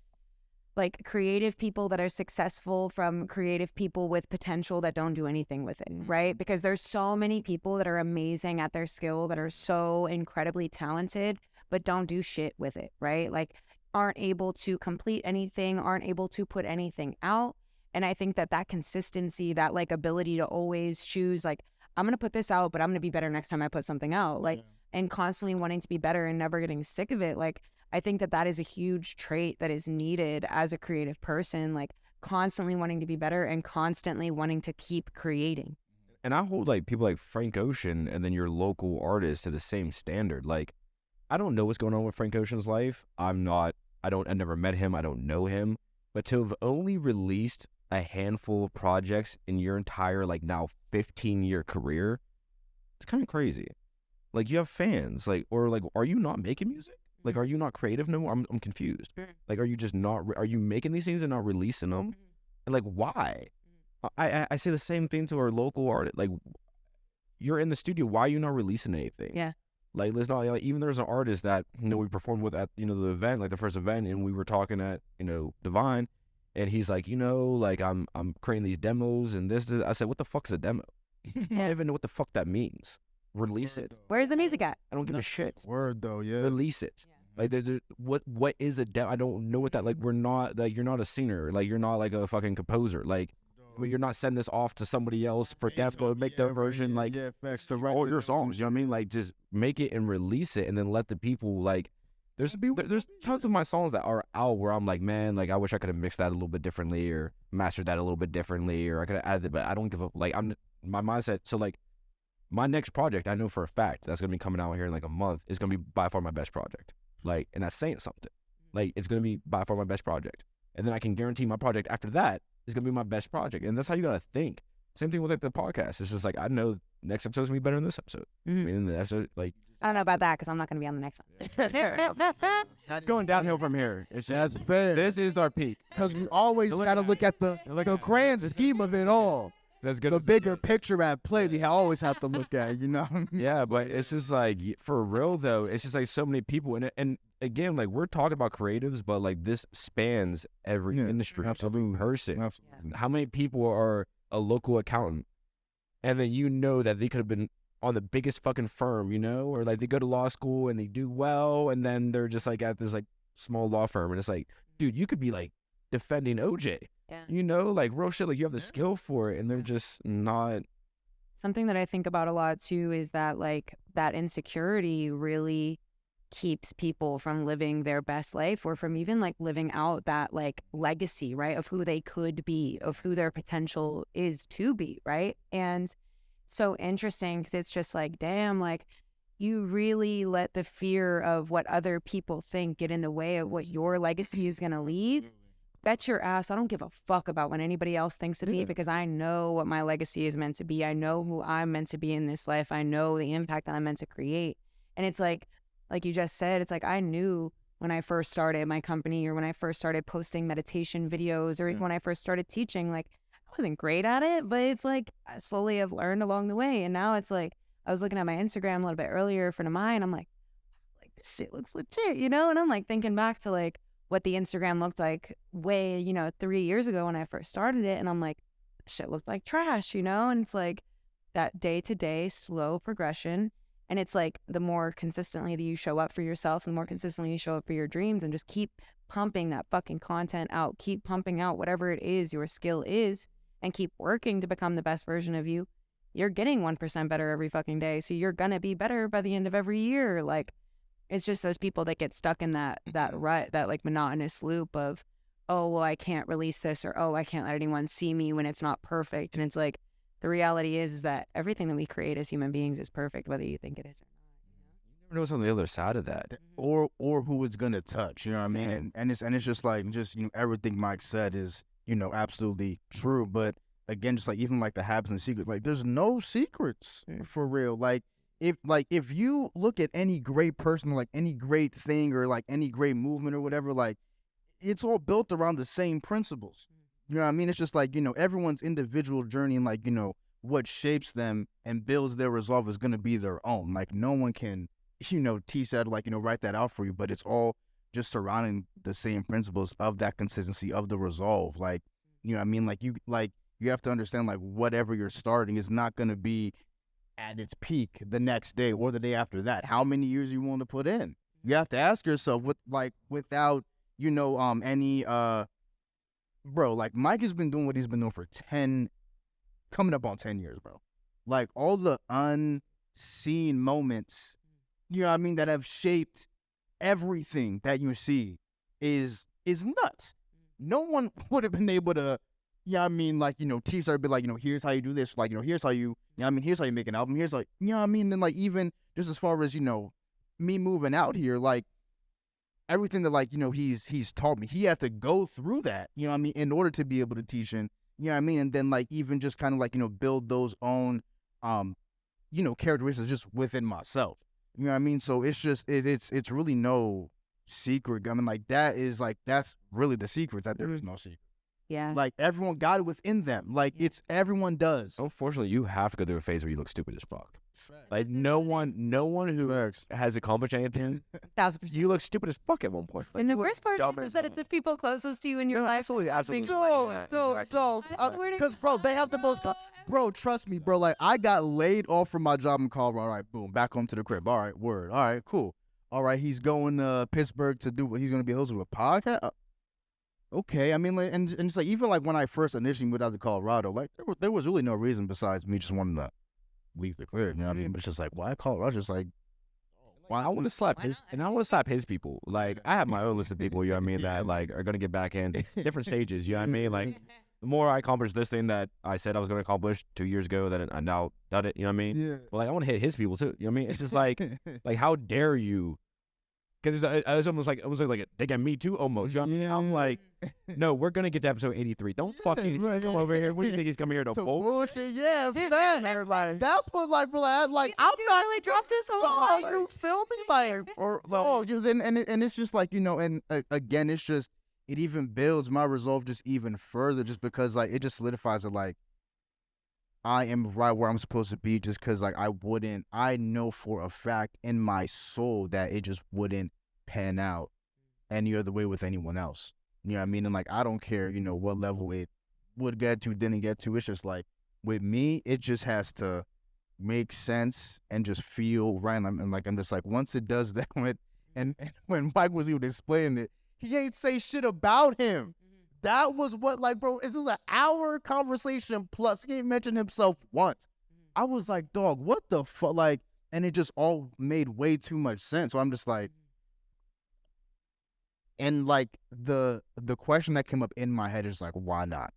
[SPEAKER 2] creative people that are successful from creative people with potential that don't do anything with it, right? Because there's so many people that are amazing at their skill, that are so incredibly talented, but don't do shit with it, right? Like, aren't able to complete anything, aren't able to put anything out. And I think that consistency, that like ability to always choose, like, I'm going to put this out, but I'm going to be better next time I put something out, like, and constantly wanting to be better and never getting sick of it. Like, I think that is a huge trait that is needed as a creative person, like constantly wanting to be better and constantly wanting to keep creating.
[SPEAKER 4] And I hold like people like Frank Ocean and then your local artists to the same standard. Like, I don't know what's going on with Frank Ocean's life. I never met him. I don't know him. But to have only released a handful of projects in your entire, like, now 15-year career, it's kind of crazy. Like, you have fans, like, or like, are you not making music? Like, are you not creative no more? I'm confused. Like, are you just not, are you making these things and not releasing them? And like, why? I say the same thing to our local artist. Like, you're in the studio, why are you not releasing anything?
[SPEAKER 2] Yeah.
[SPEAKER 4] Like, let's not, like, even there's an artist that, you know, we performed with at, you know, the event, like the first event, and we were talking at, you know, Divine, and he's like, you know, like, I'm creating these demos and this. I said, what the fuck's a demo? I don't even know what the fuck that means. Release it.
[SPEAKER 2] Where's the music at?
[SPEAKER 4] I don't give a shit.
[SPEAKER 3] Word though, yeah.
[SPEAKER 4] Release it. Like, what is a demo? I don't know what that, like, we're not, like, you're not a singer, like, you're not like a fucking composer, like, you're not sending this off to somebody else for that's going to make their version, like,
[SPEAKER 3] facts to
[SPEAKER 4] all your songs, you know what I mean? Like, just make it and release it, and then let the people, like, there's tons of my songs that are out where I'm like, man, like, I wish I could have mixed that a little bit differently or mastered that a little bit differently, or I could have added it, but I don't give up. Like, my mindset, so, like, my next project, I know for a fact that's going to be coming out here in like a month, is going to be by far my best project. Like, and that's saying something. Like, it's going to be by far my best project. And then I can guarantee my project after that is going to be my best project. And that's how you got to think. Same thing with like the podcast. It's just like, I know next episode's going to be better than this episode. I mean, the episode, like,
[SPEAKER 2] I don't know about that because I'm not going to be on the next one.
[SPEAKER 4] It's going downhill from here. It's
[SPEAKER 3] That's fair.
[SPEAKER 4] This is our peak.
[SPEAKER 3] Because we always got to look at the grand scheme of it all.
[SPEAKER 4] That's good.
[SPEAKER 3] The bigger picture at play, we always have to look at, you know?
[SPEAKER 4] Yeah, but it's just like, for real though, it's just like so many people. And again, like we're talking about creatives, but like this spans every industry,
[SPEAKER 3] absolutely.
[SPEAKER 4] every person.
[SPEAKER 3] Absolutely.
[SPEAKER 4] How many people are a local accountant? And then you know that they could have been on the biggest fucking firm, you know? Or like they go to law school and they do well, and then they're just like at this like small law firm. And it's like, dude, you could be like defending OJ.
[SPEAKER 2] Yeah.
[SPEAKER 4] You know, like real shit, like you have the skill for it, and they're just not.
[SPEAKER 2] Something that I think about a lot too is that like that insecurity really keeps people from living their best life, or from even like living out that like legacy, right, of who they could be, of who their potential is to be, right? And so interesting because it's just like, damn, like you really let the fear of what other people think get in the way of what your legacy is going to leave. Bet your ass I don't give a fuck about what anybody else thinks of me, because I know what my legacy is meant to be. I know who I'm meant to be in this life. I know the impact that I'm meant to create. And it's like you just said, it's like I knew when I first started my company, or when I first started posting meditation videos, or even when I first started teaching, like I wasn't great at it, but it's like I slowly have learned along the way. And now it's like I was looking at my Instagram a little bit earlier, a friend of mine, I'm like this shit looks legit, you know? And I'm like thinking back to like what the Instagram looked like way, 3 years ago when I first started it. And I'm like, shit looked like trash, you know? And it's like that day-to-day slow progression. And it's like the more consistently that you show up for yourself and the more consistently you show up for your dreams, and just keep pumping that fucking content out, keep pumping out whatever it is your skill is, and keep working to become the best version of you, you're getting 1% better every fucking day. So you're gonna be better by the end of every year. Like, it's just those people that get stuck in that rut, that like monotonous loop of, oh, well, I can't release this, or, oh, I can't let anyone see me when it's not perfect. And it's like, the reality is that everything that we create as human beings is perfect, whether you think it is or not.
[SPEAKER 4] You never know what's on the other side of that.
[SPEAKER 3] Or who it's gonna touch, you know what I mean? And it's just like, everything Mike said is, absolutely true. But again, just like even like the habits and secrets, like there's no secrets for real. Like if you look at any great person, like any great thing, or like any great movement or whatever, like it's all built around the same principles. You know what I mean? It's just like, everyone's individual journey, and like, what shapes them and builds their resolve is going to be their own. Like no one can, teach that, like, write that out for you, but it's all just surrounding the same principles of that consistency, of the resolve. Like, you know what I mean? Like you have to understand, like, whatever you're starting is not going to be at its peak the next day or the day after that. How many years you want to put in? You have to ask yourself, without, any, bro, like Mike has been doing what he's been doing for coming up on 10 years, bro. Like all the unseen moments, you know what I mean, that have shaped everything that you see is nuts. No one would have been able to, yeah, I mean, like, teach her, be like, here's how you do this, like, here's how you, here's how you make an album, here's like, you know what I mean, and like even just as far as, me moving out here, like everything that, like, he's taught me, he had to go through that, you know what I mean, in order to be able to teach, and you know what I mean, and then like even just kind of like, build those own, characteristics just within myself, you know what I mean. So it's just it's really no secret. I mean, like that's really the secret, that there is no secret.
[SPEAKER 2] Yeah.
[SPEAKER 3] Like everyone got it within them. Like it's everyone does.
[SPEAKER 4] Unfortunately, you have to go through a phase where you look stupid as fuck. Like no one who has accomplished anything,
[SPEAKER 2] 1,000%.
[SPEAKER 4] you look stupid as fuck at one point. Like,
[SPEAKER 2] And the
[SPEAKER 4] you look
[SPEAKER 2] worst part
[SPEAKER 4] dumb
[SPEAKER 2] is
[SPEAKER 4] as
[SPEAKER 2] that
[SPEAKER 4] hell.
[SPEAKER 2] it's the people closest to you in your life.
[SPEAKER 4] Absolutely.
[SPEAKER 3] No. Because, bro, they have the most... Bro, trust me, bro. Like, I got laid off from my job in Colorado. All right, boom, back home to the crib. All right, word. All right, cool. All right, he's going to Pittsburgh to do what he's going to be hosting a podcast. Okay, I mean, like, and it's like, even like when I first initially moved out to Colorado, like, there was really no reason besides me just wanting to leave the crib, you know what I mean? But it's just like, why Colorado? Just like,
[SPEAKER 4] I want to slap his people. Like, I have my own list of people, you know what I mean, that like are gonna get back in different stages, you know what I mean? Like, the more I accomplish this thing that I said I was gonna accomplish 2 years ago, that I now done it, you know what I mean?
[SPEAKER 3] Yeah.
[SPEAKER 4] Well, like, I want to hit his people too, you know what I mean? It's just like how dare you because it's almost like they got me too almost. You know?
[SPEAKER 3] Yeah.
[SPEAKER 4] I'm like, no, we're gonna get to episode 83. Don't fucking
[SPEAKER 3] right,
[SPEAKER 4] come over here. What do you think he's coming here to
[SPEAKER 3] So
[SPEAKER 4] bull?
[SPEAKER 3] bullshit, yeah,
[SPEAKER 2] Dude,
[SPEAKER 3] man.
[SPEAKER 2] everybody.
[SPEAKER 3] That's what like, bro, I'm
[SPEAKER 2] I'm not really drop this
[SPEAKER 3] oh,
[SPEAKER 2] whole
[SPEAKER 3] you feel me? Like, oh, and it's just like, and again, it's just, it even builds my resolve just even further, just because like it just solidifies it, like I am right where I'm supposed to be, just because like I know for a fact in my soul that it just wouldn't pan out any other way with anyone else. You know what I mean? And like, I don't care, what level it would get to, didn't get to. It's just like, with me, it just has to make sense and just feel right. And I'm just like, once it does that, and when Mike was even explaining it, he ain't say shit about him. That was what, like, bro, this is an hour conversation plus. He ain't mentioned himself once. I was like, dog, what the fuck? Like, and it just all made way too much sense. So I'm just like, and like the question that came up in my head is like, why not?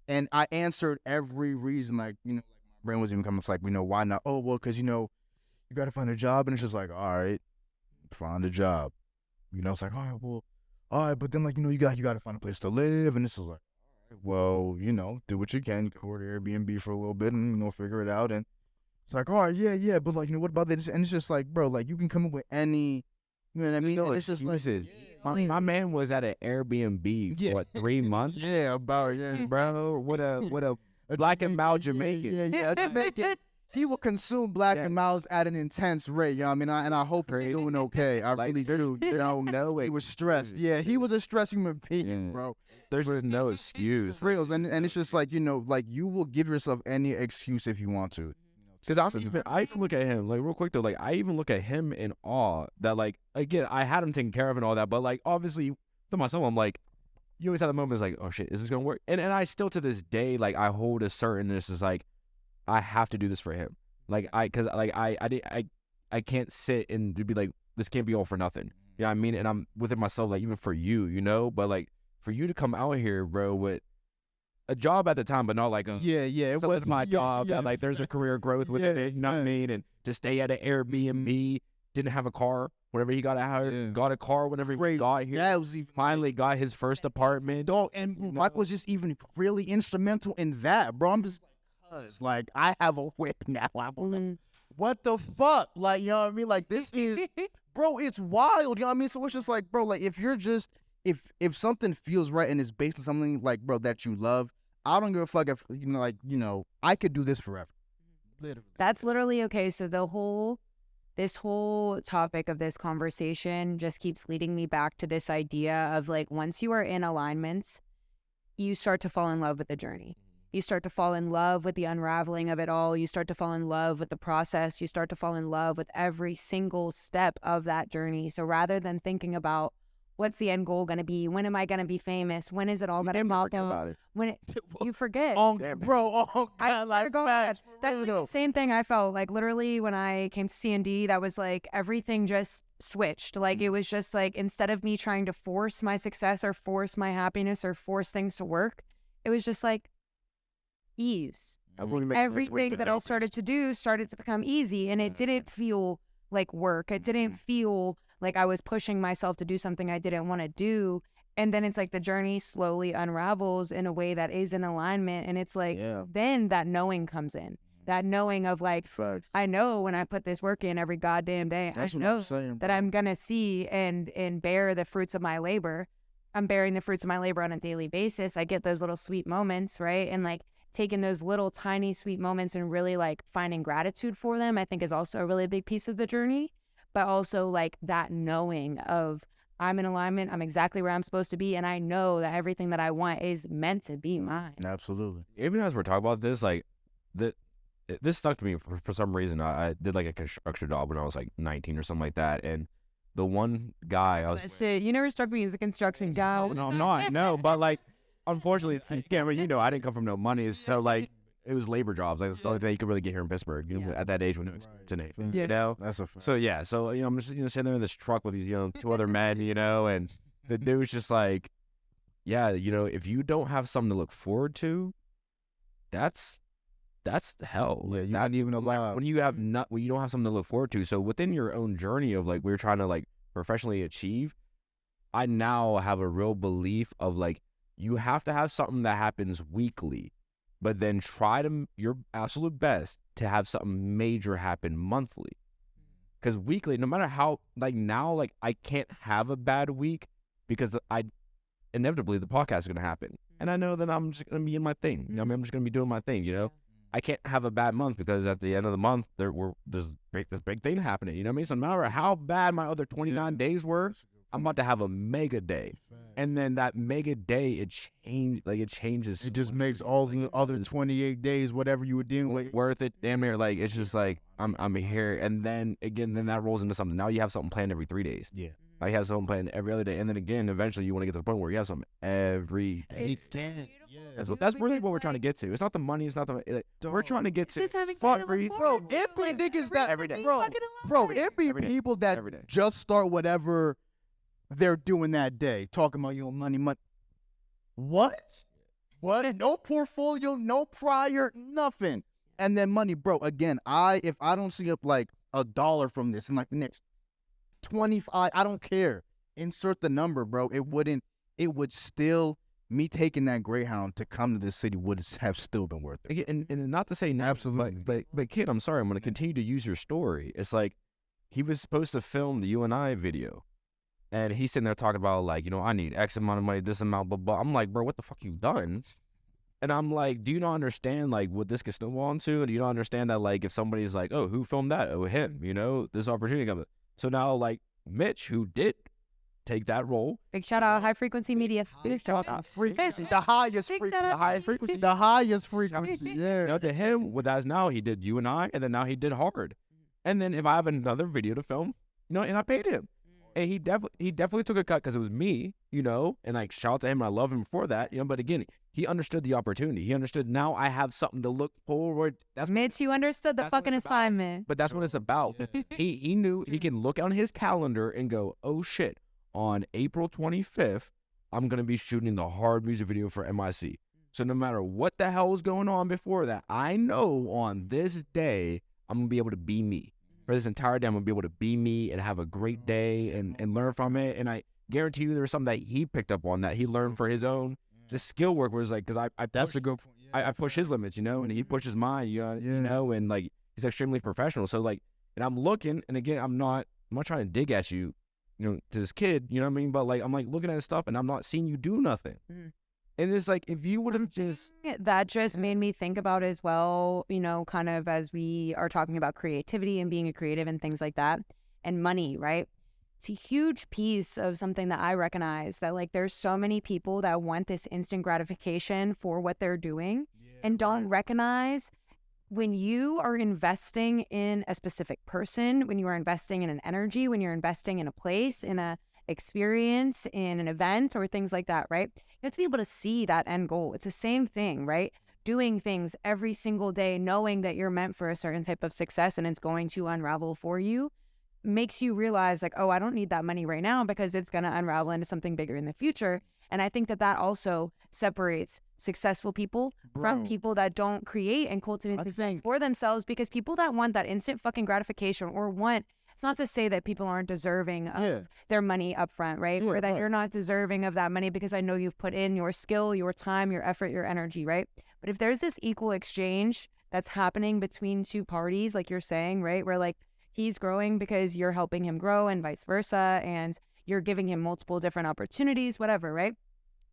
[SPEAKER 3] And I answered every reason, like, like my brain was even coming, it's like, why not? Oh, well, because, you got to find a job. And it's just like, all right, find a job. It's like, all right, but then, like, you got to find a place to live. And this is like, all right, well, do what you can. You can order Airbnb for a little bit and, figure it out. And it's like, all right, yeah, but, like, what about this? And it's just like, bro, like, you can come up with any, you know what I mean?
[SPEAKER 4] No
[SPEAKER 3] And it's just like,
[SPEAKER 4] excuses. My man was at an Airbnb for what, 3 months?
[SPEAKER 3] yeah, about, yeah.
[SPEAKER 4] Bro, what a black and mild Jamaican.
[SPEAKER 3] Yeah, Jamaican. He will consume black and miles at an intense rate, you know what I mean? And I hope he's doing okay. I really do.
[SPEAKER 4] No
[SPEAKER 3] He was stressed. Yeah, he was a stressed human being, bro.
[SPEAKER 4] There's just no excuse.
[SPEAKER 3] Real, and it's just like, like you will give yourself any excuse if you want to.
[SPEAKER 4] Because I even look at him, like, real quick though, like, I even look at him in awe that, like, again, I had him taken care of and all that, but, like, obviously, to myself, I'm like, you always have the moments like, oh shit, is this gonna work? And I still to this day, like, I hold a certainness is like, I have to do this for him. Like, I can't sit and be like, this can't be all for nothing. You know what I mean? And I'm within myself, like, even for you, but like, for you to come out here, bro, with a job at the time, but not like a
[SPEAKER 3] it was
[SPEAKER 4] my job. And like, there's a career growth with it. You know what I mean? And to stay at an Airbnb, didn't have a car. Whenever he got out, got a car. Whenever he got here,
[SPEAKER 3] that was even
[SPEAKER 4] finally got his first apartment.
[SPEAKER 3] Dog, and Mike was just even really instrumental in that, bro. I'm just like, I have a whip now. I'm like, what the fuck? Like, you know what I mean? Like, this is, bro, it's wild. You know what I mean? So it's just like, bro, like, if you're just, if something feels right and is based on something like, bro, that you love, I don't give a fuck if, I could do this forever. Literally.
[SPEAKER 2] That's literally okay. So this whole topic of this conversation just keeps leading me back to this idea of, like, once you are in alignment, you start to fall in love with the journey. You start to fall in love with the unraveling of it all. You start to fall in love with the process. You start to fall in love with every single step of that journey. So rather than thinking about what's the end goal going to be, when am I going to be famous, when is it all going to pop out, you forget.
[SPEAKER 3] I
[SPEAKER 2] like that. That's the same thing I felt like literally when I came to C&D. That was like everything just switched. Like it was just like, instead of me trying to force my success or force my happiness or force things to work, it was just like ease. Everything that I started to do started to become easy, and it didn't feel like work. It didn't feel like I was pushing myself to do something I didn't want to do. And then it's like the journey slowly unravels in a way that is in alignment. And it's like, then that knowing comes in. That knowing of like, I know when I put this work in every goddamn day, I know that I'm going to see and bear the fruits of my labor. I'm bearing the fruits of my labor on a daily basis. I get those little sweet moments, right? And like taking those little tiny sweet moments and really like finding gratitude for them, I think is also a really big piece of the journey. But also like that knowing of I'm in alignment, I'm exactly where I'm supposed to be, and I know that everything that I want is meant to be mine.
[SPEAKER 3] Absolutely.
[SPEAKER 4] Even as we're talking about this, like, this stuck to me for some reason. I did like a construction job when I was like 19 or something like that, and the one guy I was...
[SPEAKER 2] You never struck me as a construction guy.
[SPEAKER 4] No, I'm not. No, but like, unfortunately, again, I didn't come from no money, so like, it was labor jobs. Like, that's the only thing you could really get here in Pittsburgh. At that age when it was an age, you know.
[SPEAKER 3] That's a fact.
[SPEAKER 4] So yeah, so I'm just sitting there in this truck with these two other men, and the dude's just like, yeah, if you don't have something to look forward to, that's hell.
[SPEAKER 3] Yeah, you're not even alive
[SPEAKER 4] when you have when you don't have something to look forward to. So within your own journey of like, we're trying to like professionally achieve, I now have a real belief of like, you have to have something that happens weekly, but then try to your absolute best to have something major happen monthly. Because weekly, no matter how, like now, like I can't have a bad week because inevitably the podcast is going to happen. And I know that I'm just going to be in my thing. You know what I mean? I'm just going to be doing my thing, you know? I can't have a bad month because at the end of the month, there's this big thing happening. You know what I mean? So no matter how bad my other 29 days were, I'm about to have a mega day. And then that mega day, it changes.
[SPEAKER 3] It just makes all the other 28 days, whatever you were doing with,
[SPEAKER 4] worth it. Damn near. Like, it's just like, I'm here. And then again, then that rolls into something. Now you have something planned every 3 days.
[SPEAKER 3] Yeah.
[SPEAKER 4] Like, you have something planned every other day. And then again, eventually you want to get to the point where you have something every day. That's really what we're trying to get to. It's not the money. It's not the. We're trying to get to.
[SPEAKER 3] Bro, it be niggas that
[SPEAKER 4] every day.
[SPEAKER 3] Bro, it be
[SPEAKER 4] Every day.
[SPEAKER 3] people that
[SPEAKER 4] Every day.
[SPEAKER 3] just start whatever they're doing that day, talking about your money. What? No portfolio, no prior, nothing. And then money, bro. Again, if I don't see up like $1 from this in like the next 25, I don't care. Insert the number, bro. It would still. Me taking that Greyhound to come to this city would have still been worth it.
[SPEAKER 4] And not to say no,
[SPEAKER 3] Absolutely.
[SPEAKER 4] but kid, I'm sorry. I'm going to continue to use your story. It's like he was supposed to film the You and I video, and he's sitting there talking about like, you know, I need X amount of money, this amount, blah blah. I'm like, bro, what the fuck you done? And I'm like, do you not understand like what this could snowball into? And do you not understand that like if somebody's like, oh, who filmed that? Oh, him. You know, this opportunity comes. So now like Mitch, who did take that role.
[SPEAKER 2] Big shout out, High Frequency Media.
[SPEAKER 3] The highest frequency. The highest frequency. Yeah.
[SPEAKER 4] You know, to him, with as now he did You and I, and then now he did Hard. And then if I have another video to film, you know, and I paid him. And he definitely took a cut because it was me, you know, and like shout out to him. I love him for that, you know. But again, he understood the opportunity. He understood now I have something to look forward.
[SPEAKER 2] Mitch, you understood the fucking assignment.
[SPEAKER 4] But that's what it's about. He knew he can look on his calendar and go, oh shit, on April 25th, I'm gonna be shooting the Hard music video for MIC. So no matter what the hell is going on before that, I know on this day I'm gonna be able to be me. For this entire day, I'm gonna be able to be me and have a great day and learn from it. And I guarantee you, there's something that he picked up on that he learned for his own. The skill work was like, because
[SPEAKER 3] That's a good point.
[SPEAKER 4] I push his limits, you know, and he pushes mine, you know, and like he's extremely professional. So like, and I'm looking, and again, I'm not trying to dig at you, you know, to this kid, you know what I mean? But like, I'm like looking at his stuff, and I'm not seeing you do nothing. And it's like, if you would have just...
[SPEAKER 2] That just made me think about as well, you know, kind of as we are talking about creativity and being a creative and things like that, and money, right? It's a huge piece of something that I recognize, that like there's so many people that want this instant gratification for what they're doing and don't recognize when you are investing in a specific person, when you are investing in an energy, when you're investing in a place, in a experience, in an event or things like that, right? You have to be able to see that end goal. It's the same thing, right? Doing things every single day, knowing that you're meant for a certain type of success and it's going to unravel for you, makes you realize like, oh, I don't need that money right now because it's going to unravel into something bigger in the future. And I think that that also separates successful people from people that don't create and cultivate success for themselves, because people that want that instant fucking gratification or want... It's not to say that people aren't deserving of their money up front, right? Or that you're not deserving of that money because I know you've put in your skill, your time, your effort, your energy, right? But if there's this equal exchange that's happening between two parties, like you're saying, right? Where like he's growing because you're helping him grow and vice versa, and you're giving him multiple different opportunities, whatever, right?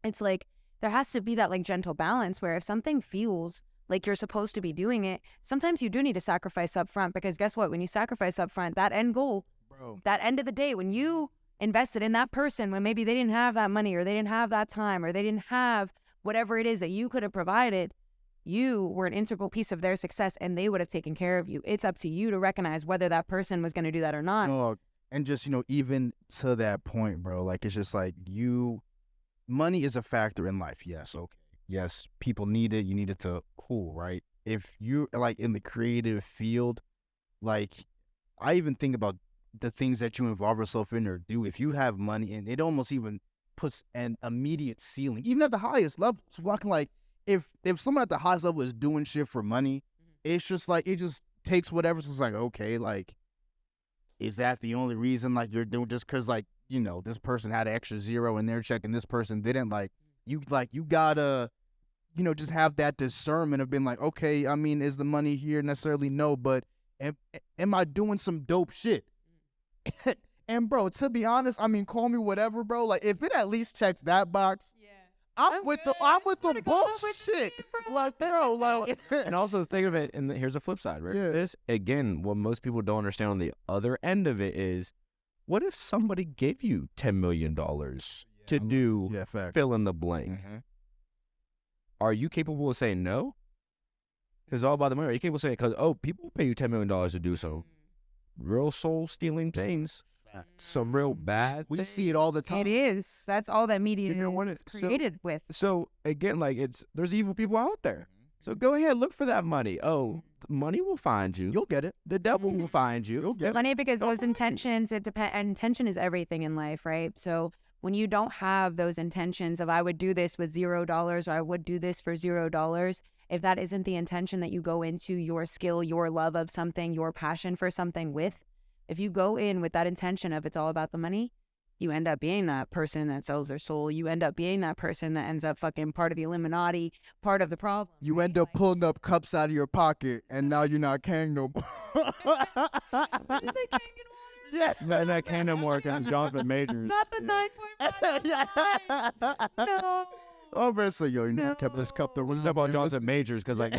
[SPEAKER 2] It's like there has to be that like gentle balance where if something feels like you're supposed to be doing it, sometimes you do need to sacrifice up front, because guess what? When you sacrifice up front, that end goal, that end of the day, when you invested in that person, when maybe they didn't have that money or they didn't have that time or they didn't have whatever it is that you could have provided, you were an integral piece of their success and they would have taken care of you. It's up to you to recognize whether that person was going to do that or not.
[SPEAKER 3] And just, you know, even to that point, bro, like it's just like money is a factor in life. Yes. Okay. Yes, people need it. You need it to cool, right? If you're like in the creative field, like I even think about the things that you involve yourself in or do. If you have money, and it almost even puts an immediate ceiling, even at the highest level. So fucking like if someone at the highest level is doing shit for money, it's just like it just takes whatever. So it's like, okay, like is that the only reason like you're doing just because like this person had an extra zero in their check and this person didn't? Like you gotta just have that discernment of being like, okay, I mean, is the money here? Necessarily no, but am I doing some dope shit? And bro, to be honest, I mean, call me whatever, bro. Like if it at least checks that box, I'm with the bullshit. Like bro, like
[SPEAKER 4] And also think of it, and here's a flip side, right?
[SPEAKER 3] Yeah.
[SPEAKER 4] This again, what most people don't understand on the other end of it is, what if somebody gave you $10 million to do
[SPEAKER 3] fact.
[SPEAKER 4] fill in the blank?
[SPEAKER 3] Mm-hmm.
[SPEAKER 4] Are you capable of saying no? It's all about the money. Are you capable of saying, because people will pay you $10 million to do some real soul stealing things, some real bad.
[SPEAKER 3] We see it all the time.
[SPEAKER 2] It is. That's all that media
[SPEAKER 4] You know what
[SPEAKER 2] is
[SPEAKER 4] it- so-
[SPEAKER 2] created with.
[SPEAKER 4] So again, like there's evil people out there. So go ahead, look for that money. Oh, the money will find you.
[SPEAKER 3] You'll get it.
[SPEAKER 4] The devil will find you.
[SPEAKER 3] You'll get it.
[SPEAKER 2] Money, because those intentions, it depends. Intention is everything in life, right? So when you don't have those intentions of I would do this with $0 or I would do this for $0, if that isn't the intention that you go into your skill, your love of something, your passion for something with, if you go in with that intention of it's all about the money, you end up being that person that sells their soul. You end up being that person that ends up fucking part of the Illuminati, part of the problem.
[SPEAKER 3] You end up pulling up cups out of your pocket, and now you're not carrying no more.
[SPEAKER 4] Yeah, that can no more because Jonathan Majors.
[SPEAKER 2] Not the 9.5. No.
[SPEAKER 3] Oh, man, so yo, kept this cup there.
[SPEAKER 4] What's up about Jonathan Majors? Because like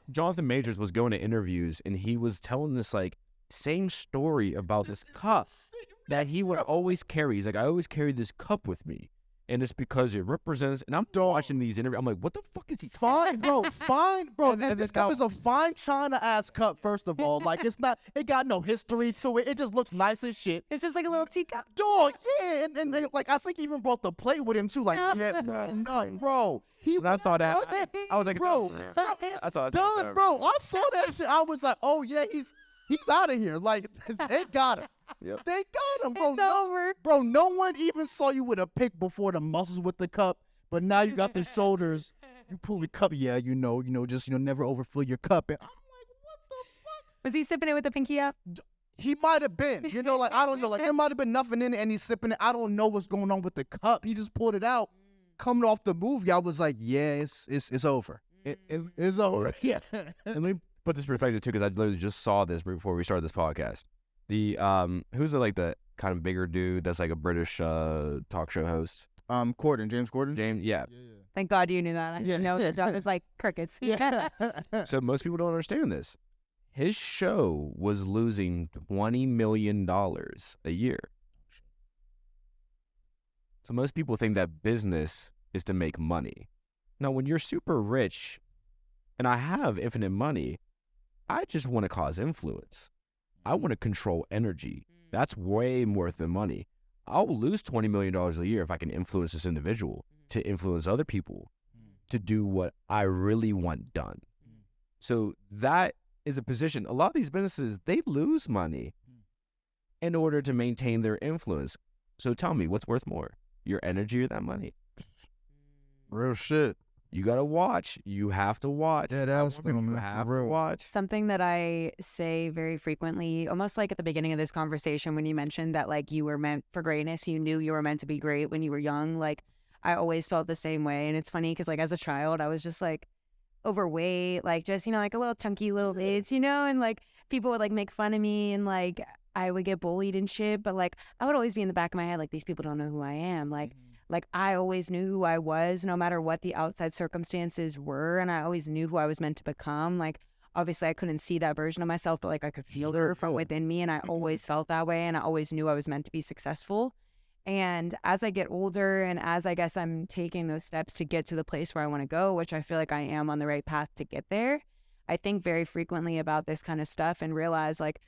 [SPEAKER 4] Jonathan Majors was going to interviews and he was telling this like same story about this cup that he would always carry. He's like, I always carry this cup with me, and it's because it represents. And I'm watching these interviews. I'm like, what the fuck is he?
[SPEAKER 3] Fine, bro. Fine, bro.
[SPEAKER 4] And
[SPEAKER 3] This cup is a fine China-ass cup, first of all. Like, it's not, it got no history to it. It just looks nice as shit.
[SPEAKER 2] It's just like a little teacup.
[SPEAKER 3] Dog, yeah. And they, like, I think he even brought the plate with him, too. Like, yeah, bro.
[SPEAKER 4] And I thought that. I was like,
[SPEAKER 3] bro,
[SPEAKER 4] I thought
[SPEAKER 3] done, bro. I saw that shit. I was like, oh, yeah, he's out of here. Like, they got him.
[SPEAKER 4] Yep.
[SPEAKER 3] They got him, bro.
[SPEAKER 2] It's over.
[SPEAKER 3] Bro, no one even saw you with a pick before the muscles with the cup, but now you got the shoulders. You pull the cup, yeah, just never overfill your cup. And I'm like, what the fuck?
[SPEAKER 2] Was he sipping it with the pinky up?
[SPEAKER 3] He might have been, like I don't know, like there might have been nothing in it, and he's sipping it. I don't know what's going on with the cup. He just pulled it out. Coming off the movie, I was like, yeah, it's over. It's over. Yeah.
[SPEAKER 4] And let me put this perspective too, because I literally just saw this before we started this podcast. The who's the kind of bigger dude that's like a British talk show host?
[SPEAKER 3] James Corden.
[SPEAKER 4] James, yeah.
[SPEAKER 2] Thank God you knew that. I didn't know that. It was like crickets.
[SPEAKER 3] Yeah.
[SPEAKER 4] So most people don't understand this. His show was losing $20 million a year. So most people think that business is to make money. Now, when you're super rich, and I have infinite money, I just want to cause influence. I want to control energy. That's way more than money. I'll lose $20 million a year if I can influence this individual to influence other people to do what I really want done. So that is a position. A lot of these businesses, they lose money in order to maintain their influence. So tell me, what's worth more, your energy or that money?
[SPEAKER 3] Real shit.
[SPEAKER 4] You got to watch. You have to watch.
[SPEAKER 3] Yeah, that's
[SPEAKER 4] You have to watch.
[SPEAKER 2] Something that I say very frequently, almost like at the beginning of this conversation when you mentioned that like you were meant for greatness, you knew you were meant to be great when you were young. Like I always felt the same way. And it's funny because like as a child, I was just like overweight, like just, like a little chunky little bitch, and like people would like make fun of me and like I would get bullied and shit. But like I would always be in the back of my head, like these people don't know who I am. Like I always knew who I was, no matter what the outside circumstances were. And I always knew who I was meant to become. Like, obviously I couldn't see that version of myself, but like I could feel her from within me. And I always felt that way. And I always knew I was meant to be successful. And as I get older and as I guess I'm taking those steps to get to the place where I want to go, which I feel like I am on the right path to get there, I think very frequently about this kind of stuff and realize like,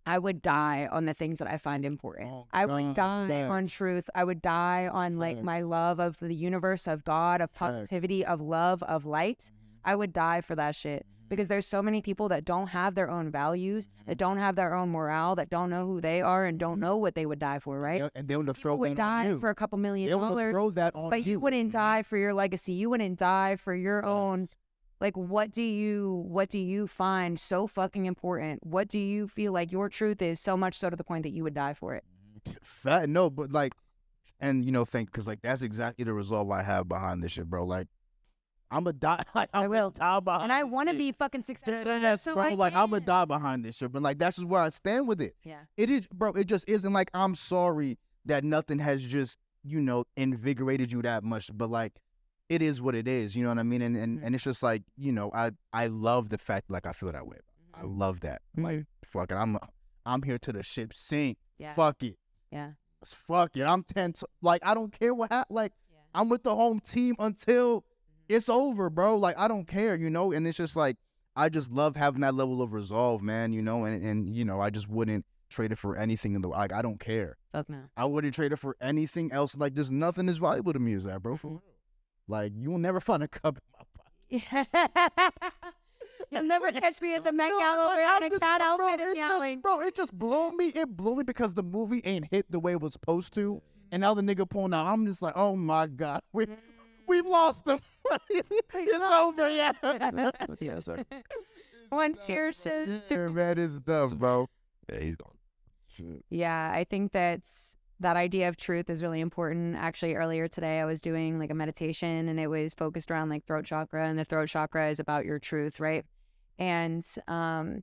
[SPEAKER 2] I would die on the things that I find important. I would die on truth. I would die on like my love of the universe, of God, of positivity, of love, of light. I would die for that shit because there's so many people that don't have their own values, that don't have their own morale, that don't know who they are and don't know what they would die for, right?
[SPEAKER 3] And they want to throw
[SPEAKER 2] would
[SPEAKER 3] that
[SPEAKER 2] die
[SPEAKER 3] on you.
[SPEAKER 2] for a couple $1 million.
[SPEAKER 3] They want to throw that on
[SPEAKER 2] But you wouldn't die for your legacy. You wouldn't die for your own Like, what do you find so fucking important? What do you feel like your truth is so much so to the point that you would die for it?
[SPEAKER 3] Fat, no, but like, and because like that's exactly the resolve I have behind this shit, bro. Like, I'm a die. Like,
[SPEAKER 2] I will.
[SPEAKER 3] die behind
[SPEAKER 2] And I
[SPEAKER 3] this
[SPEAKER 2] want to
[SPEAKER 3] shit.
[SPEAKER 2] be fucking successful.
[SPEAKER 3] Yes,
[SPEAKER 2] so
[SPEAKER 3] bro.
[SPEAKER 2] I
[SPEAKER 3] Like, I'm a
[SPEAKER 2] can.
[SPEAKER 3] die behind this shit, but like that's just where I stand with it.
[SPEAKER 2] Yeah.
[SPEAKER 3] It is, bro. It just isn't like I'm sorry that nothing has just invigorated you that much, but like it is what it is. You know what I mean? And it's just like I love the fact like I feel that way. I love that. Like fuck it, I'm here till the ship sink.
[SPEAKER 2] Yeah.
[SPEAKER 3] Fuck it.
[SPEAKER 2] Yeah.
[SPEAKER 3] Fuck it. I'm like I don't care what happens. Like I'm with the home team until it's over, bro. Like I don't care, and it's just like I just love having that level of resolve, man, and I just wouldn't trade it for anything in the like I don't care.
[SPEAKER 2] Fuck no.
[SPEAKER 3] I wouldn't trade it for anything else. Like there's nothing as valuable to me as that, bro. For real. Like you will never find a cup in my pocket.
[SPEAKER 2] You'll never catch me at the Met Gala wearing a cat outfit and yelling.
[SPEAKER 3] Bro, it just blew me. It blew me because the movie ain't hit the way it was supposed to. And now the nigga pulling out. I'm just like, oh my God. We've lost him. It's over, yeah.
[SPEAKER 4] Yeah, sorry.
[SPEAKER 2] One tear says.
[SPEAKER 3] Yeah, man, it's dumb, bro.
[SPEAKER 4] Yeah, he's gone.
[SPEAKER 3] Shit.
[SPEAKER 2] Yeah, I think that idea of truth is really important. Actually, earlier today, I was doing like a meditation and it was focused around like throat chakra, and the throat chakra is about your truth, right? And one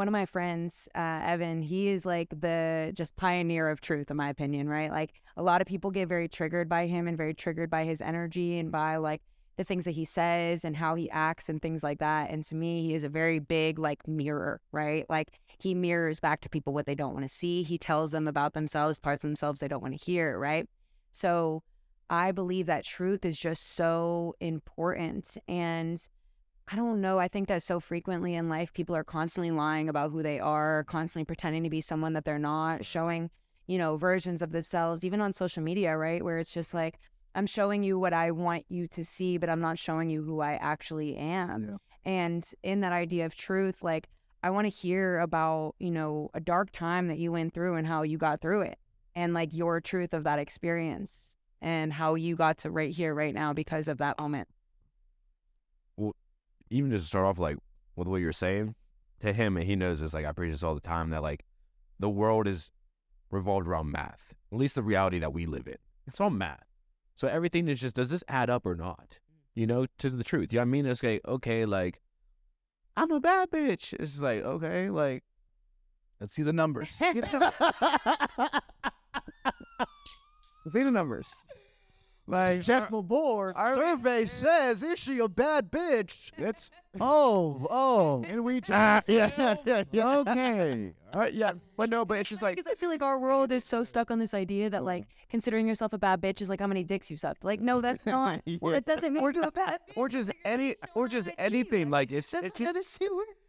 [SPEAKER 2] of my friends, Evan, he is like the just pioneer of truth, in my opinion, right? Like a lot of people get very triggered by him and very triggered by his energy and by like the things that he says and how he acts and things like that. And to me, he is a very big like mirror, right? Like he mirrors back to people what they don't want to see. He tells them about themselves, parts of themselves they don't want to hear, right? So I believe that truth is just so important. And I don't know. I think that so frequently in life, people are constantly lying about who they are, constantly pretending to be someone that they're not, showing, versions of themselves, even on social media, right? Where it's just like, I'm showing you what I want you to see, but I'm not showing you who I actually am.
[SPEAKER 3] Yeah.
[SPEAKER 2] And in that idea of truth, like, I want to hear about, a dark time that you went through and how you got through it, and like your truth of that experience and how you got to right here, right now because of that moment.
[SPEAKER 4] Even just to start off like with what you're saying to him, and he knows this, like I preach this all the time, that like the world is revolved around math, at least the reality that we live in. It's all math. So everything is just, does this add up or not? To the truth. You know what I mean? It's like, okay, like I'm a bad bitch. It's like, okay, like
[SPEAKER 3] Let's see the numbers.
[SPEAKER 4] let's see the numbers. Like,
[SPEAKER 3] Check my board. Our survey says, is she a bad bitch? It's and we just
[SPEAKER 4] yeah. Okay. All right, yeah. But no, but it's just like,
[SPEAKER 2] Because I feel like our world is so stuck on this idea that like considering yourself a bad bitch is like how many dicks you sucked. Like, no, that's not. That doesn't mean you're a bad bitch.
[SPEAKER 4] or just anything. Like it's just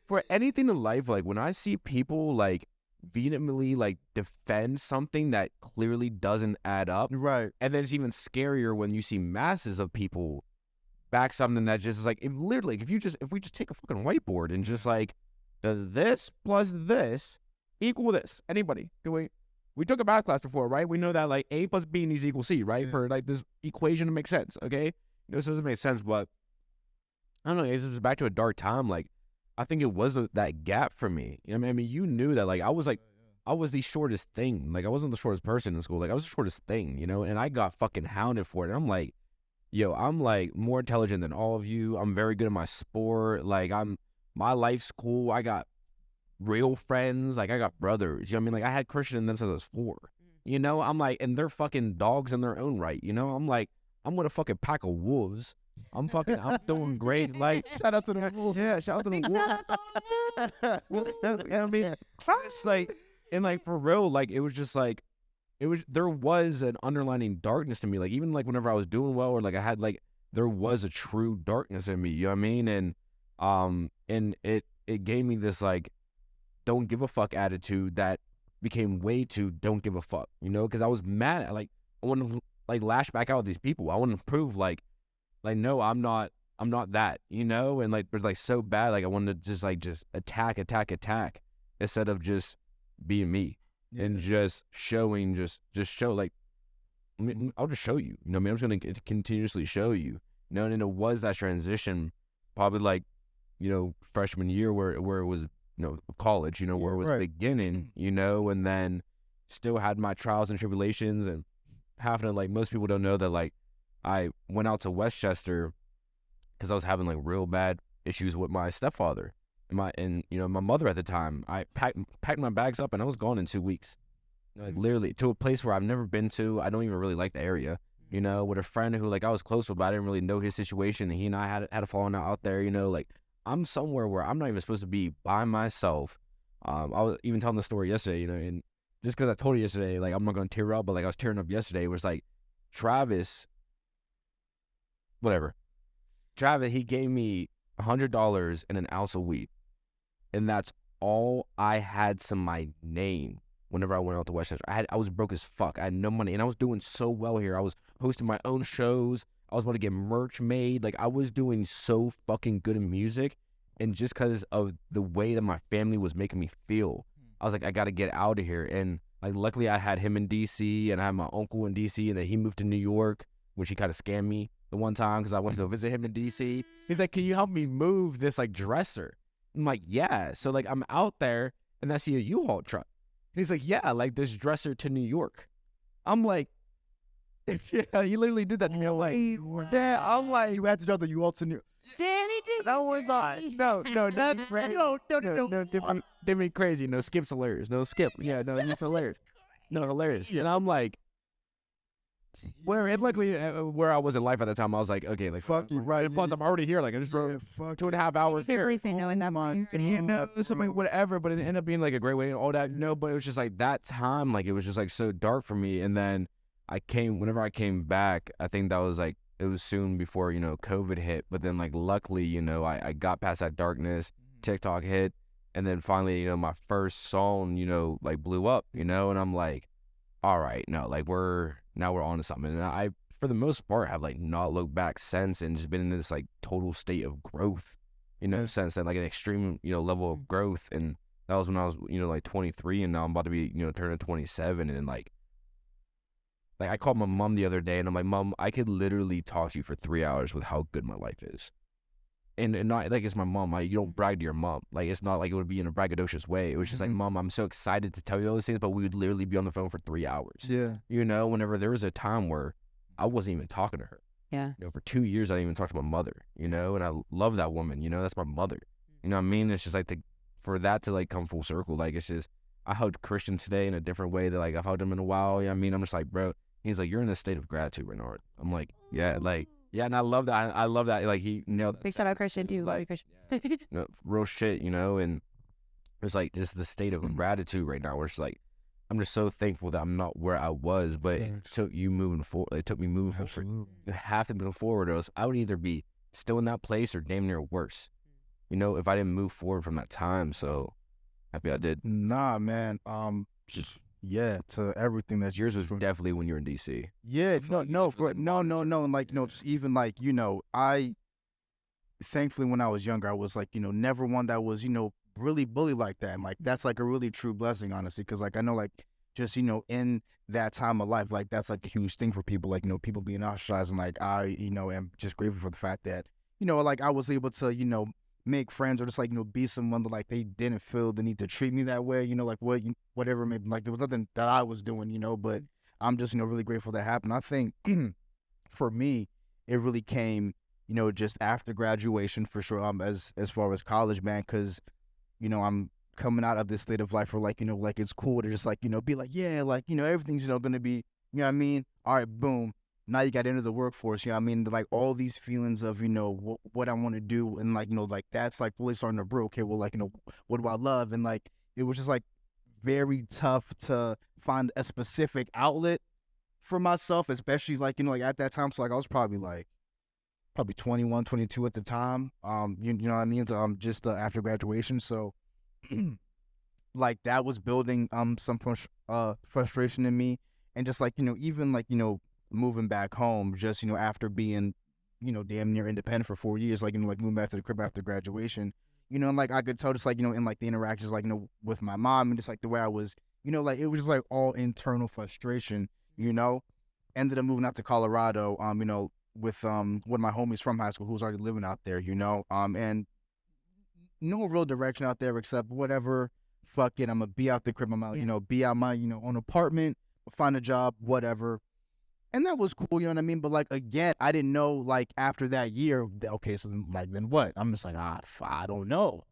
[SPEAKER 4] for anything in life. Like when I see people like vehemently like defend something that clearly doesn't add up,
[SPEAKER 3] right.
[SPEAKER 4] and then it's even scarier when you see masses of people back something that just is like, if we just take a fucking whiteboard and just like, does this plus this equal this? Anybody? We took a math class before, right? We know that like A plus B needs to equal C, right?
[SPEAKER 3] Yeah.
[SPEAKER 4] For like this equation to make sense, okay? This doesn't make sense, but I don't know. This is back to a dark time. Like I think it was that gap for me. I mean, you knew that like I was the shortest thing. Like I wasn't the shortest person in school. Like I was the shortest thing, and I got fucking hounded for it. And I'm like, yo, I'm like more intelligent than all of you. I'm very good at my sport. Like my life's cool. I got real friends. Like I got brothers. You know what I mean? Like I had Christian in them since I was 4. I'm like, and they're fucking dogs in their own right. I'm like, I'm with a fucking pack of wolves. I'm doing great. Like,
[SPEAKER 3] Shout out to the wolves.
[SPEAKER 4] yeah, shout out to the wolves. You know what I mean? It's like, and like for real, like it was just like, there was an underlining darkness to me. Like even like whenever I was doing well, or like I had like, there was a true darkness in me. You know what I mean? And it gave me this like, don't give a fuck attitude that became way too don't give a fuck. Because I was mad at like, I want to like lash back out with these people. I want to prove like no, I'm not that, and like but like so bad, like I wanted to just attack instead of just being me and just showing, just show like, I mean, I'll just show you, I mean, I'm just gonna continuously show you, and it was that transition probably like, freshman year where it was, college, where it was
[SPEAKER 3] right.
[SPEAKER 4] beginning, and then still had my trials and tribulations, and having to, like, most people don't know that, like, I went out to Westchester because I was having like real bad issues with my stepfather and my mother at the time. I packed my bags up and I was gone in 2 weeks, like literally to a place where I've never been to. I don't even really like the area, with a friend who like I was close with, but I didn't really know his situation. And he and I had a falling out there, like I'm somewhere where I'm not even supposed to be by myself. I was even telling the story yesterday, and just because I told you yesterday, like I'm not going to tear up, but like I was tearing up yesterday. It was like Travis, whatever. Travis, he gave me $100 and an ounce of weed, and that's all I had to my name. Whenever I went out to Westchester, I was broke as fuck. I had no money, and I was doing so well here. I was hosting my own shows. I was about to get merch made. Like I was doing so fucking good in music, and just because of the way that my family was making me feel, I was like, I got to get out of here. And like, luckily, I had him in DC, and I had my uncle in DC, and then he moved to New York, which he kind of scammed me the one time because I went to go visit him in DC. He's like, can you help me move this like dresser? I'm like, yeah. So like I'm out there and I see a U-Haul truck. And he's like, yeah, like this dresser to New York. I'm like, yeah, he literally did that to me. I'm like, yeah, I'm like,
[SPEAKER 3] You had to drive the U-Haul to New.
[SPEAKER 4] that was no, that's right. No, different crazy. No, Skip's hilarious. No, Skip. Yeah, no, he's hilarious. No, hilarious. And I'm like, luckily where I was in life at the time, I was like, okay, like
[SPEAKER 3] Fuck you, right?
[SPEAKER 4] Plus, I'm already here. Like I just drove 2.5 hours here.
[SPEAKER 2] Really say no in that moment.
[SPEAKER 4] And something, whatever, but it ended up being like a great way and all that. No, but it was just like that time, like it was just like so dark for me. And then whenever I came back, I think that was like, it was soon before, COVID hit. But then like, luckily, I got past that darkness, TikTok hit. And then finally, my first song, like blew up, and I'm like, all right, no, like we're on to something. And I, for the most part, have like not looked back since and just been in this like total state of growth, since then, like an extreme, level of growth. And that was when I was, like 23, and now I'm about to be, turning 27. And like I called my mom the other day and I'm like, Mom, I could literally talk to you for 3 hours with how good my life is. And not like it's my mom. Like, you don't brag to your mom. Like, it's not like it would be in a braggadocious way. It was just like, Mom, I'm so excited to tell you all these things, but we would literally be on the phone for 3 hours.
[SPEAKER 3] Yeah.
[SPEAKER 4] Whenever there was a time where I wasn't even talking to her.
[SPEAKER 2] Yeah.
[SPEAKER 4] For 2 years, I didn't even talk to my mother, and I love that woman, that's my mother. You know what I mean? It's just like for that to like come full circle. Like, it's just, I hugged Christian today in a different way that like I've hugged him in a while. You know what I mean? I'm just like, bro, he's like, you're in a state of gratitude, Renard. I'm like, yeah, like, yeah, and I love that. I love that. Like, he nailed that.
[SPEAKER 2] Big shout out Christian too. Love you, Christian.
[SPEAKER 4] Real shit, and it's like just the state of gratitude right now. Where it's like, I'm just so thankful that I'm not where I was, but it took you moving forward. It took me moving forward. You have to move forward, or else I would either be still in that place or damn near worse. If I didn't move forward from that time. So happy I did.
[SPEAKER 3] Nah, man. Just yeah, to everything that
[SPEAKER 4] Yours was definitely when you were in DC.
[SPEAKER 3] Yeah, no, and like, just even like, I thankfully when I was younger, I was like, never one that was, really bullied like that. And like, that's like a really true blessing, honestly, because like I know like just, in that time of life, like that's like a huge thing for people, like, people being ostracized. And like I, am just grateful for the fact that, like I was able to, make friends or just like, be someone that like they didn't feel the need to treat me that way, like whatever, maybe like there was nothing that I was doing, but I'm just, really grateful that happened. I think for me, it really came, just after graduation for sure, as far as college, man, because, I'm coming out of this state of life where like, like it's cool to just like, be like, yeah, like, everything's, going to be, you know what I mean? All right, boom. Now you got into the workforce, you know what I mean? Like all these feelings of, what I want to do. And like, like that's like really starting to brew. Okay, well, like, what do I love? And like, it was just like very tough to find a specific outlet for myself, especially like, like at that time. So like I was probably 21, 22 at the time. You know what I mean? Just after graduation. So like that was building some frustration in me. And just like, even like, moving back home, just, after being, damn near independent for 4 years, like, like moving back to the crib after graduation, and like I could tell just like, in like the interactions, like, with my mom and just like the way I was, like it was just like all internal frustration, ended up moving out to Colorado, one of my homies from high school who's already living out there, and no real direction out there except whatever. Fuck it, I'm gonna be out the crib. I'm out, be out my own apartment, find a job, whatever. And that was cool, you know what I mean? But like again, I didn't know like after that year, okay, so then what? I'm just like, I don't know,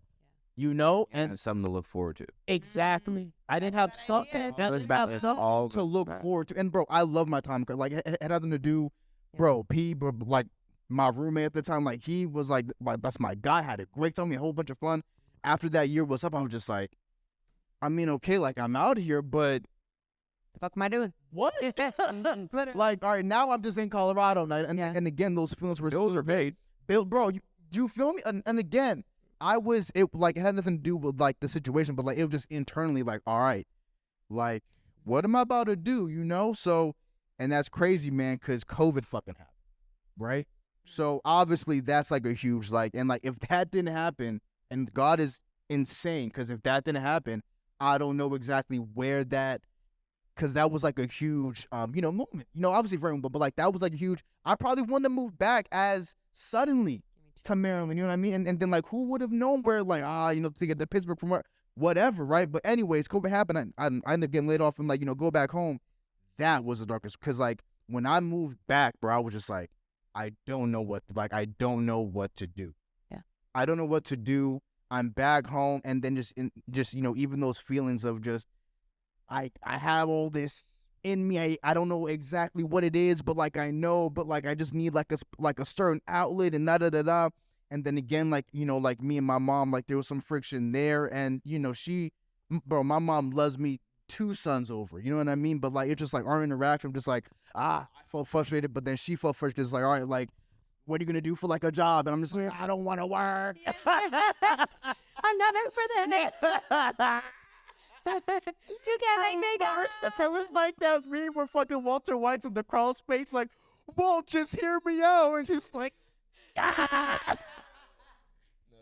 [SPEAKER 3] and
[SPEAKER 4] It's something to look forward to.
[SPEAKER 1] Exactly. I didn't have something. I didn't have something.
[SPEAKER 4] All
[SPEAKER 3] to look forward to. And bro, I love my time. Like it had nothing to do, bro. Like my roommate at the time, like he was like, that's my guy. Had a great time, a whole bunch of fun. After that year was up, I was just like, I mean, okay, like I'm out here, but
[SPEAKER 2] The fuck am I doing?
[SPEAKER 3] what? Like, all right, now I'm just in Colorado, and again, those feelings were
[SPEAKER 4] Bills are paid.
[SPEAKER 3] Bill, bro, you feel me? And again, it had nothing to do with like the situation, but like it was just internally like, all right, like what am I about to do? So, and that's crazy, man, because COVID fucking happened, right? So obviously that's like a huge and like if that didn't happen, and God is insane, because if that didn't happen, I don't know exactly where that. Because that was like a huge, moment. Obviously for everyone, but like that was like a huge. I probably wouldn't have moved back as suddenly to Maryland. You know what I mean? And then like who would have known where to get to Pittsburgh from whatever, right? But anyways, COVID happened. I ended up getting laid off and go back home. That was the darkest. Because like when I moved back, bro, I was just like, I don't know what to do.
[SPEAKER 2] Yeah.
[SPEAKER 3] I don't know what to do. I'm back home, and then just even those feelings of just. I have all this in me. I don't know exactly what it is, but like I know, but like I just need like a certain outlet and da. And then again, like me and my mom, like there was some friction there, and my mom loves me 2 sons over. You know what I mean? But like it's just like our interaction. I'm just like I felt frustrated, but then she felt frustrated. It's like, all right, like what are you gonna do for like a job? And I'm just like, I don't want to work.
[SPEAKER 2] I'm not meant for this. You can't make me go.
[SPEAKER 3] It was like that meme where fucking Walter White's in the crawl space, like, Walt, just hear me out. And she's like,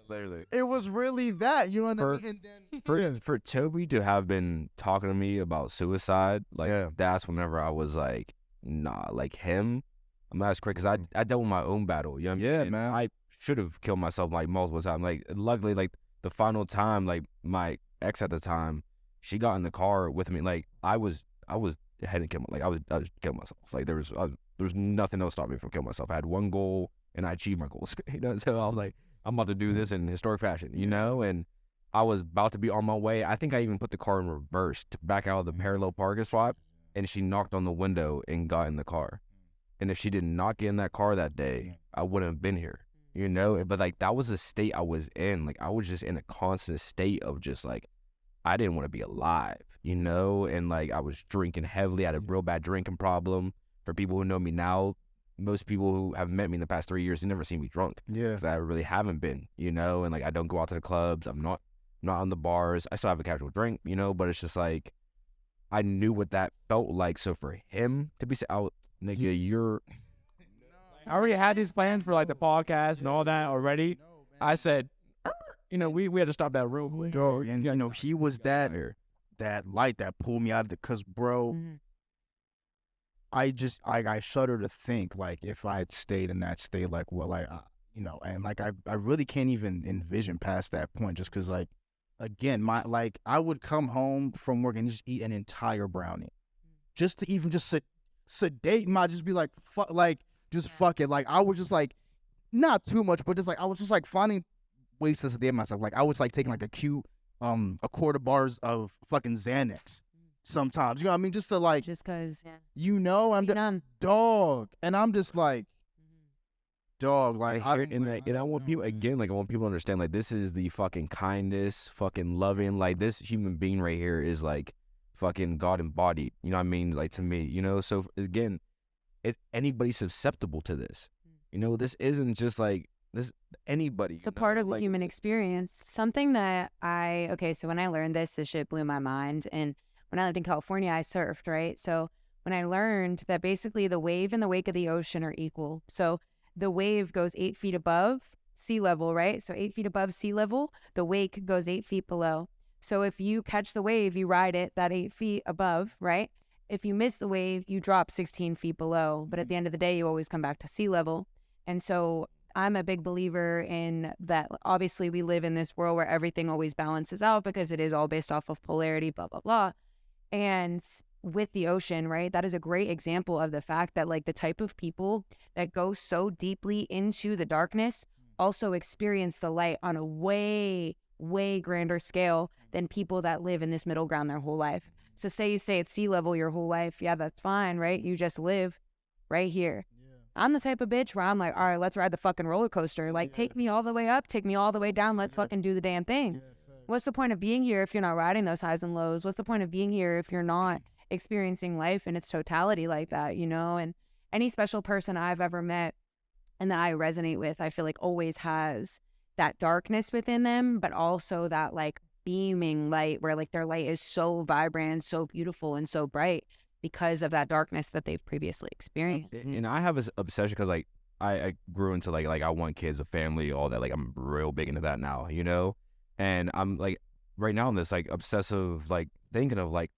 [SPEAKER 4] Literally.
[SPEAKER 3] it was really that, you know what I mean? And then,
[SPEAKER 4] For Toby to have been talking to me about suicide, that's whenever I was like, nah, like him, I'm not as quick because I dealt with my own battle. You know what I mean?
[SPEAKER 3] Yeah,
[SPEAKER 4] And
[SPEAKER 3] man.
[SPEAKER 4] I should have killed myself like multiple times. Like luckily, like the final time, like my ex at the time, she got in the car with me. Like I was heading kill like I was killing myself. Like there was nothing else stopping me from killing myself. I had one goal and I achieved my goals. So I was like, I'm about to do this in historic fashion, and I was about to be on my way. I think I even put the car in reverse to back out of the parallel parking spot, and she knocked on the window and got in the car. And if she did not get in that car that day, I wouldn't have been here, But like that was the state I was in. Like I was just in a constant state of just like, I didn't want to be alive, and like I was drinking heavily. I had a real bad drinking problem. For people who know me now, most people who have met me in the past 3 years, they never seen me drunk.
[SPEAKER 3] yeah.
[SPEAKER 4] Because I really haven't been, and like I don't go out to the clubs. I'm not on the bars. I still have a casual drink, but it's just like I knew what that felt like. So for him to be out, nigga, you're.
[SPEAKER 1] I already had these plans for like the podcast and all that already. I said, we had to stop that real quick.
[SPEAKER 3] And he was that light that pulled me out of the, cause bro, I shudder to think like if I had stayed in that state, like what, like and like I really can't even envision past that point, just cause like again I would come home from work and just eat an entire brownie, just to even just sedate my, just be like fuck, like just fuck it, like I was just like not too much, but just like I was just like finding ways to sedate myself. Like I was like taking like a quarter bars of fucking Xanax sometimes. You know what I mean? Just to like,
[SPEAKER 2] Just cause,
[SPEAKER 3] I'm just
[SPEAKER 2] numb.
[SPEAKER 3] dog, and I'm just like, dog. Like,
[SPEAKER 4] And I want people again. Like I want people to understand. Like this is the fucking kindness, fucking loving. Like this human being right here is like fucking God embodied. You know what I mean? Like to me, So again, if anybody's susceptible to this, this isn't just like. This anybody.
[SPEAKER 2] It's a part of the human experience. Something that so when I learned this shit blew my mind. And when I lived in California, I surfed, right? So when I learned that basically the wave and the wake of the ocean are equal. So the wave goes 8 feet above sea level, right? So 8 feet above sea level, the wake goes 8 feet below. So if you catch the wave, you ride it that 8 feet above, right? if you miss the wave, you drop 16 feet below. But at the end of the day, you always come back to sea level. And so I'm a big believer in that. Obviously, we live in this world where everything always balances out because it is all based off of polarity, blah, blah, blah. And with the ocean, right, that is a great example of the fact that like the type of people that go so deeply into the darkness also experience the light on a way grander scale than people that live in this middle ground their whole life. So say you stay at sea level your whole life. Yeah, that's fine, right? You just live right here. I'm the type of bitch where I'm like, all right, let's ride the fucking roller coaster. Like, take me all the way up, take me all the way down. Let's fucking do the damn thing. What's the point of being here if you're not riding those highs and lows? What's the point of being here if you're not experiencing life in its totality like that, you know? And any special person I've ever met and that I resonate with, I feel like always has that darkness within them, but also that like beaming light where like their light is so vibrant, so beautiful, and so bright because of that darkness that they've previously experienced.
[SPEAKER 4] And I have this obsession because like I grew into like I want kids, a family, all that. Like I'm real big into that now, you know? And I'm like right now in this like obsessive like thinking of like,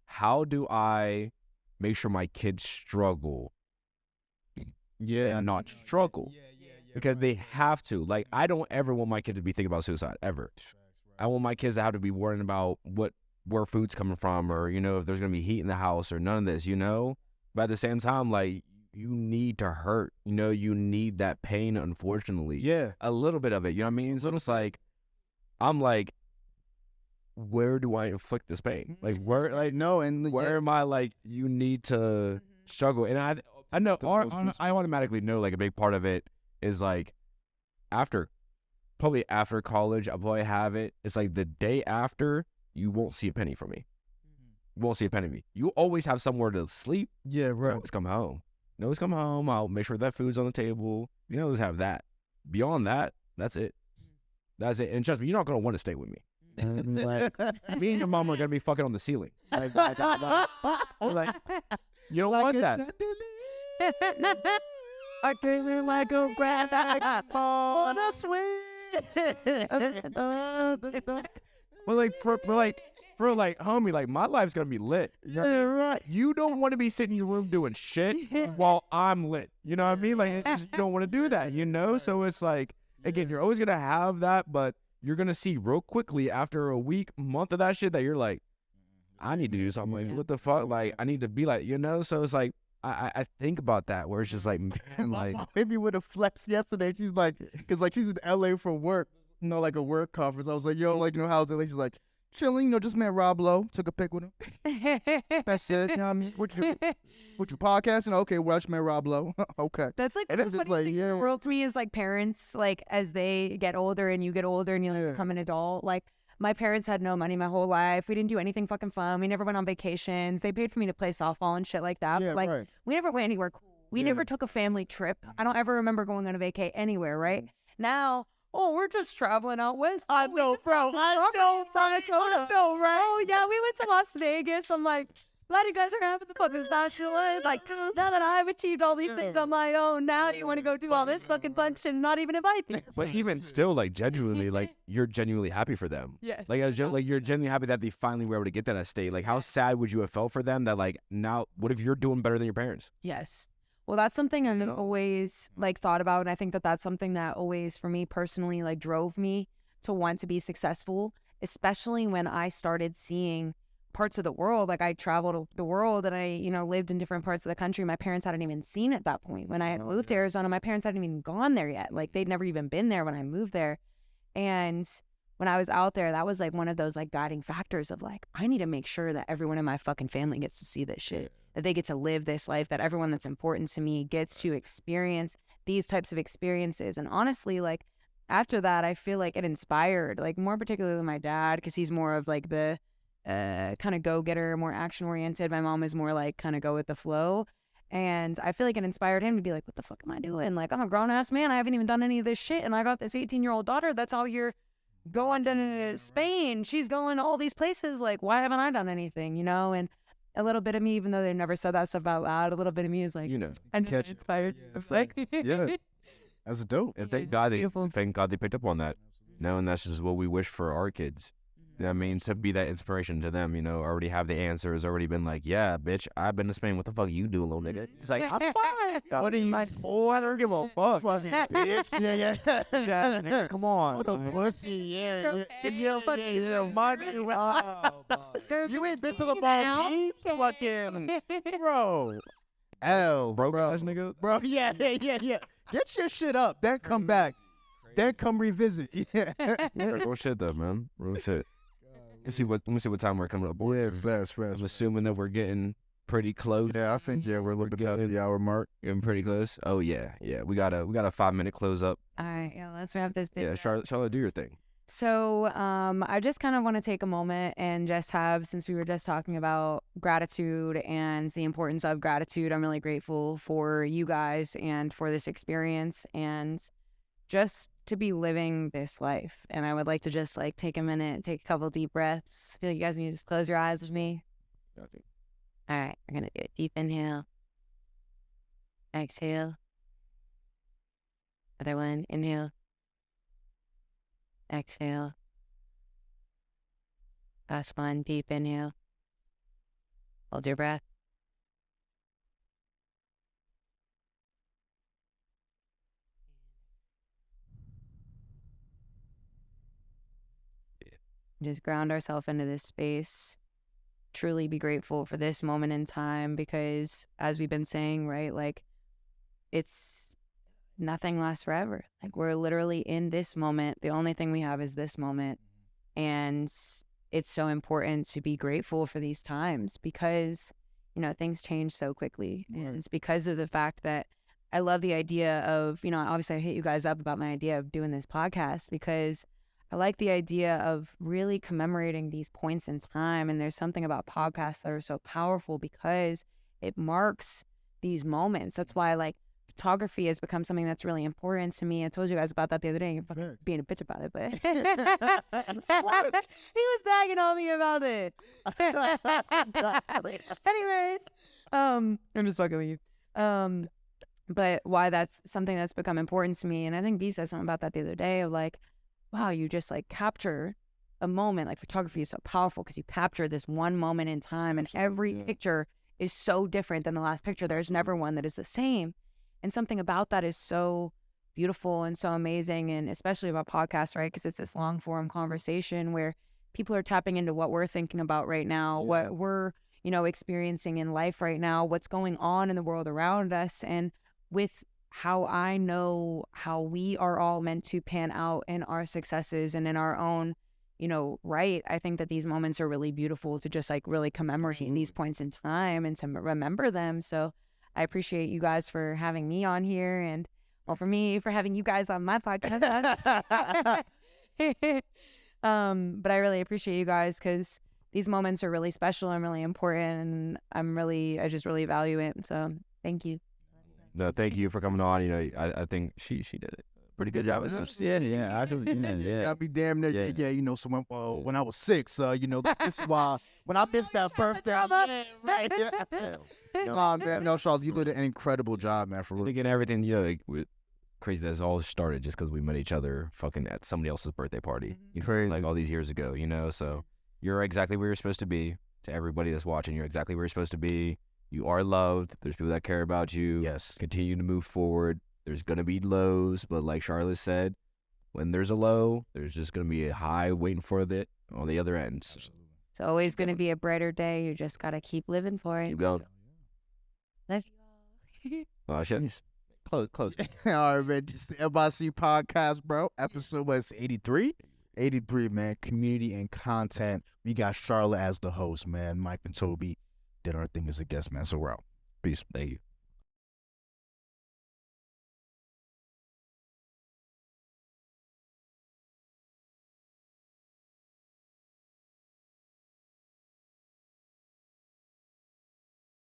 [SPEAKER 4] how do I make sure my kids struggle?
[SPEAKER 3] Yeah.
[SPEAKER 4] And not struggle. Because they have to. Like, I don't ever want my kid to be thinking about suicide, ever. I want my kids to have to be worrying about where food's coming from, or, you know, if there's going to be heat in the house, or none of this, you know? But at the same time, like, you need to hurt. You know, you need that pain, unfortunately.
[SPEAKER 3] Yeah.
[SPEAKER 4] A little bit of it, you know what I mean? So it's like, I'm like, where do I inflict this pain? Like, where, like,
[SPEAKER 3] No, and
[SPEAKER 4] where am I, like, you need to struggle? And I know, I automatically know, like, a big part of it is, like, probably after college, I'll probably have it. It's like the day after, you won't see a penny from me. You won't see a penny of me. You always have somewhere to sleep.
[SPEAKER 3] Yeah,
[SPEAKER 4] You
[SPEAKER 3] right.
[SPEAKER 4] always come home. You always come home. I'll make sure that food's on the table. You always have that. Beyond that, that's it. That's it. And trust me, you're not going to want to stay with me. Like, me and your mom are going to be fucking on the ceiling. Like, you don't want that.
[SPEAKER 1] I came in like a grand on a swing.
[SPEAKER 4] We're like, homie, like, my life's gonna be lit. You know what I mean?
[SPEAKER 1] Right.
[SPEAKER 4] You don't want to be sitting in your room doing shit while I'm lit. You know what I mean? Like, it's just, you don't want to do that, you know? So it's like, again, you're always gonna have that, but you're gonna see real quickly after a week, month of that shit that you're like, I need to do something. Like, what the fuck? Like, I need to be like, you know? So it's like, I think about that where it's just like, man, like,
[SPEAKER 3] Maybe with a flex yesterday, she's like, because like she's in LA for work, you know, like a work conference. I was like, yo, like, you know, how's it? She's like, chilling, you know, just met Rob Lowe, took a pic with him. That's it. You know what I mean? What you podcasting? Okay, well, I just met Rob Lowe. Okay.
[SPEAKER 2] That's like
[SPEAKER 3] And
[SPEAKER 2] the
[SPEAKER 3] it's just
[SPEAKER 2] funniest
[SPEAKER 3] like,
[SPEAKER 2] thing in
[SPEAKER 3] yeah.
[SPEAKER 2] the world to me is like parents, like as they get older and you get older and you like,
[SPEAKER 3] Yeah.
[SPEAKER 2] become an adult. Like my parents had no money my whole life. We didn't do anything fucking fun. We never went on vacations. They paid for me to play softball and shit like that.
[SPEAKER 3] Yeah,
[SPEAKER 2] But, like
[SPEAKER 3] right.
[SPEAKER 2] we never went anywhere cool. We
[SPEAKER 3] Yeah.
[SPEAKER 2] never took a family trip. I don't ever remember going on a vacay anywhere, right? Now, oh, we're just traveling out west.
[SPEAKER 1] I
[SPEAKER 2] Oh, we
[SPEAKER 1] know,
[SPEAKER 2] just
[SPEAKER 1] bro.
[SPEAKER 2] went to
[SPEAKER 1] I know,
[SPEAKER 2] Sarasota.
[SPEAKER 1] I know, right?
[SPEAKER 2] Oh, yeah, we went to Las Vegas. I'm like, glad you guys are having the fucking special life. Like, now that I've achieved all these things on my own, now you want to go do all this fucking fun shit and not even invite me.
[SPEAKER 4] but even still, like, genuinely, like, you're genuinely happy for them.
[SPEAKER 2] Yes.
[SPEAKER 4] Like, you're genuinely happy that they finally were able to get to that state. Like, how sad would you have felt for them that, like, now, what if you're doing better than your parents?
[SPEAKER 2] Yes. Well, that's something I've always like thought about, and I think that that's something that always, for me personally, like drove me to want to be successful, especially when I started seeing parts of the world. Like I traveled the world and I, you know, lived in different parts of the country my parents hadn't even seen at that point. When I had moved to Arizona, my parents hadn't even gone there yet. Like they'd never even been there when I moved there. And when I was out there, that was like one of those like guiding factors of like, I need to make sure that everyone in my fucking family gets to see this shit, that they get to live this life, that everyone that's important to me gets to experience these types of experiences. And honestly, like after that, I feel like it inspired, like more particularly my dad, because he's more of like the kind of go-getter, more action-oriented. My mom is more like kind of go with the flow. And I feel like it inspired him to be like, what the fuck am I doing? Like, I'm a grown-ass man. I haven't even done any of this shit. And I got this 18-year-old daughter that's out here going to Spain. She's going to all these places. Like, why haven't I done anything, you know? And a little bit of me, even though they never said that stuff out loud, a little bit of me is like,
[SPEAKER 4] You know.
[SPEAKER 2] and
[SPEAKER 3] Catch it.
[SPEAKER 2] inspired.
[SPEAKER 3] Yeah,
[SPEAKER 2] Like,
[SPEAKER 3] Yeah. That's dope.
[SPEAKER 4] And
[SPEAKER 2] Yeah,
[SPEAKER 4] thank God
[SPEAKER 2] beautiful.
[SPEAKER 4] they picked up on that. No, and that's just what we wish for our kids. I mean, to be that inspiration to them, already have the answers, already been like, yeah, bitch, I've been to Spain. What the fuck you do, little nigga? It's like, I'm fine.
[SPEAKER 1] What are you for? I don't give a fuck.
[SPEAKER 3] Fucking bitch. Yeah.
[SPEAKER 1] Nigga, come on.
[SPEAKER 3] What a pussy. Yeah.
[SPEAKER 1] You ain't been to the Maldives? Fucking bro.
[SPEAKER 3] L,
[SPEAKER 4] Broke ass nigga.
[SPEAKER 3] bro. Yeah. Get your shit up. Then come back. Then come revisit. Yeah.
[SPEAKER 4] Real shit though, man. Real shit. Let me see what time we're coming up.
[SPEAKER 3] Yeah, fast.
[SPEAKER 4] I'm assuming that we're getting pretty close.
[SPEAKER 3] Yeah, I think we're looking past the hour mark.
[SPEAKER 4] Getting pretty close. Oh yeah. We got a 5-minute close up.
[SPEAKER 2] All right, yeah, let's wrap this bit.
[SPEAKER 4] Yeah, Charlotte, do your thing.
[SPEAKER 2] So I just kind of want to take a moment and just since we were just talking about gratitude and the importance of gratitude, I'm really grateful for you guys and for this experience and just to be living this life. And I would like to just take a minute, take a couple deep breaths. I feel like you guys need to just close your eyes with me.
[SPEAKER 4] Okay.
[SPEAKER 2] All right, we're going to do a deep inhale. Exhale. Other one, inhale. Exhale. Last one, deep inhale. Hold your breath. Just ground ourselves into this space. Truly be grateful for this moment in time because, as we've been saying, right, it's nothing lasts forever. We're literally in this moment. The only thing we have is this moment. And it's so important to be grateful for these times because, things change so quickly. And it's because of the fact that I love the idea of, obviously I hit you guys up about my idea of doing this podcast because I like the idea of really commemorating these points in time. And there's something about podcasts that are so powerful because it marks these moments. That's why photography has become something that's really important to me. I told you guys about that the other day. You're fucking being a bitch about it, but he was bagging on me about it. Anyways, I'm just fucking with you. But why that's something that's become important to me. And I think B said something about that the other day of wow, you just capture a moment. Photography is so powerful because you capture this one moment in time and every picture is so different than the last picture. There's never one that is the same. And something about that is so beautiful and so amazing, and especially about podcasts, right? Because it's this long form conversation where people are tapping into what we're thinking about right now, what we're, experiencing in life right now, what's going on in the world around us. And with how I know how we are all meant to pan out in our successes and in our own, right, I think that these moments are really beautiful to just really commemorate these points in time and to remember them. So I appreciate you guys for having me on here and, well, for me, for having you guys on my podcast. But I really appreciate you guys because these moments are really special and really important, and I just really value it. So thank you.
[SPEAKER 4] No, thank you for coming on. I think she did it. Pretty good job.
[SPEAKER 3] Yeah. Actually, got me damn near. Yeah. So when I was 6, this is why when I missed that birthday, right? Man, no, Charles, you did an incredible job, man. For really
[SPEAKER 4] getting everything, crazy that it's all started just because we met each other fucking at somebody else's birthday party,
[SPEAKER 3] crazy.
[SPEAKER 4] All these years ago, So you're exactly where you're supposed to be. To everybody that's watching, you're exactly where you're supposed to be. You are loved. There's people that care about you.
[SPEAKER 3] Yes.
[SPEAKER 4] Continue to move forward. There's going to be lows, but like Charlotte said, when there's a low, there's just going to be a high waiting for it on the other end.
[SPEAKER 3] Absolutely.
[SPEAKER 2] It's always going to be a brighter day. You just got to keep living for it.
[SPEAKER 4] Keep going.
[SPEAKER 2] Love you all.
[SPEAKER 4] Oh, shit. Close.
[SPEAKER 3] All right, man. Just the MIC podcast, bro. Episode was 83. 83, man. Community and content. We got Charlotte as the host, man. Mike and Tobi did our thing as a guest, man. So we're out. Peace.
[SPEAKER 4] Thank you.